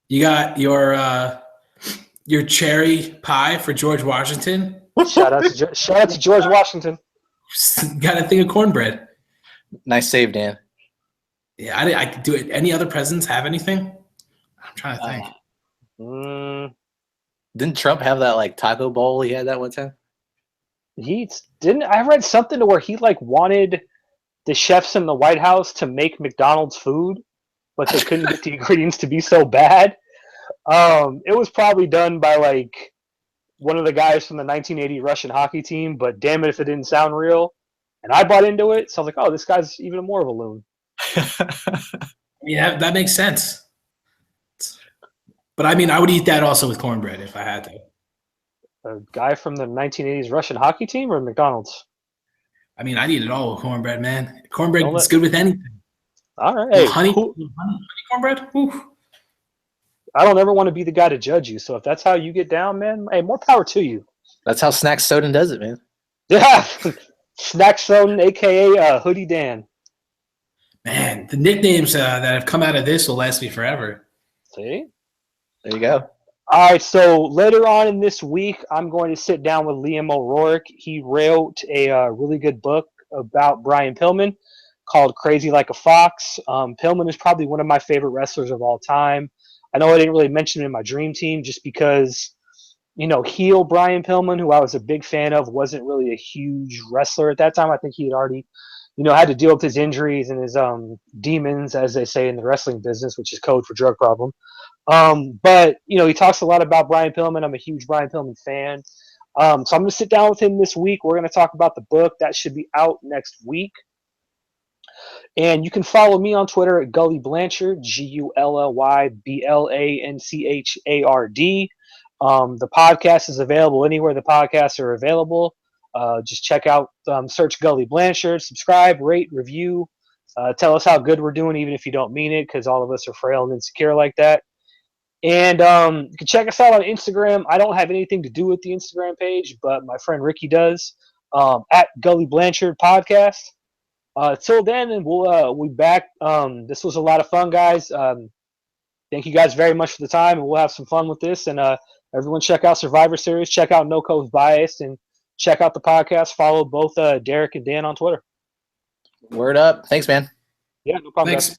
[SPEAKER 3] You got your cherry pie for George Washington.
[SPEAKER 1] Shout out to George Washington.
[SPEAKER 3] Got a thing of cornbread.
[SPEAKER 2] Nice save, Dan.
[SPEAKER 3] Yeah, I could do it. Any other presidents have anything? I'm trying to think.
[SPEAKER 2] Didn't Trump have that like taco bowl he had that one time?
[SPEAKER 1] He didn't. I read something to where he like wanted the chefs in the White House to make McDonald's food, but they couldn't get the ingredients to be so bad. It was probably done by like one of the guys from the 1980 Russian hockey team, but damn it if it didn't sound real. And I bought into it, so I was like, oh, this guy's even more of a loon.
[SPEAKER 3] Yeah, that makes sense. But I mean, I would eat that also with cornbread if I had to.
[SPEAKER 1] A guy from the 1980s Russian hockey team or McDonald's?
[SPEAKER 3] I mean, I'd eat it all with cornbread, man. Cornbread is good with anything.
[SPEAKER 1] All right. Hey,
[SPEAKER 3] honey cornbread? Ooh.
[SPEAKER 1] I don't ever want to be the guy to judge you. So if that's how you get down, man, hey, more power to you.
[SPEAKER 2] That's how Snack Soden does it, man.
[SPEAKER 1] Yeah. Snack Soden, a.k.a. Hoodie Dan.
[SPEAKER 3] Man, the nicknames that have come out of this will last me forever.
[SPEAKER 1] See?
[SPEAKER 2] There you go.
[SPEAKER 1] All right, so later on in this week, I'm going to sit down with Liam O'Rourke. He wrote a really good book about Brian Pillman called Crazy Like a Fox. Pillman is probably one of my favorite wrestlers of all time. I know I didn't really mention him in my dream team just because heel Brian Pillman, who I was a big fan of, wasn't really a huge wrestler at that time. I think he had already, had to deal with his injuries and his demons, as they say in the wrestling business, which is code for drug problem. But he talks a lot about Brian Pillman. I'm a huge Brian Pillman fan. So I'm going to sit down with him this week. We're going to talk about the book that should be out next week. And you can follow me on Twitter at Gully Blanchard, GULLYBLANCHARD. The podcast is available anywhere the podcasts are available. Just check out, search Gully Blanchard, subscribe, rate, review. Tell us how good we're doing, even if you don't mean it, because all of us are frail and insecure like that. And you can check us out on Instagram. I don't have anything to do with the Instagram page, but my friend Ricky does, at Gully Blanchard Podcast. Till then, and we'll be back. This was a lot of fun, guys. Thank you guys very much for the time, and we'll have some fun with this. And everyone check out Survivor Series, check out No Coast Bias, and check out the podcast. Follow both Derek and Dan on Twitter.
[SPEAKER 2] Word up. Thanks, man.
[SPEAKER 1] Yeah, no problem.
[SPEAKER 3] Thanks.
[SPEAKER 1] Guys.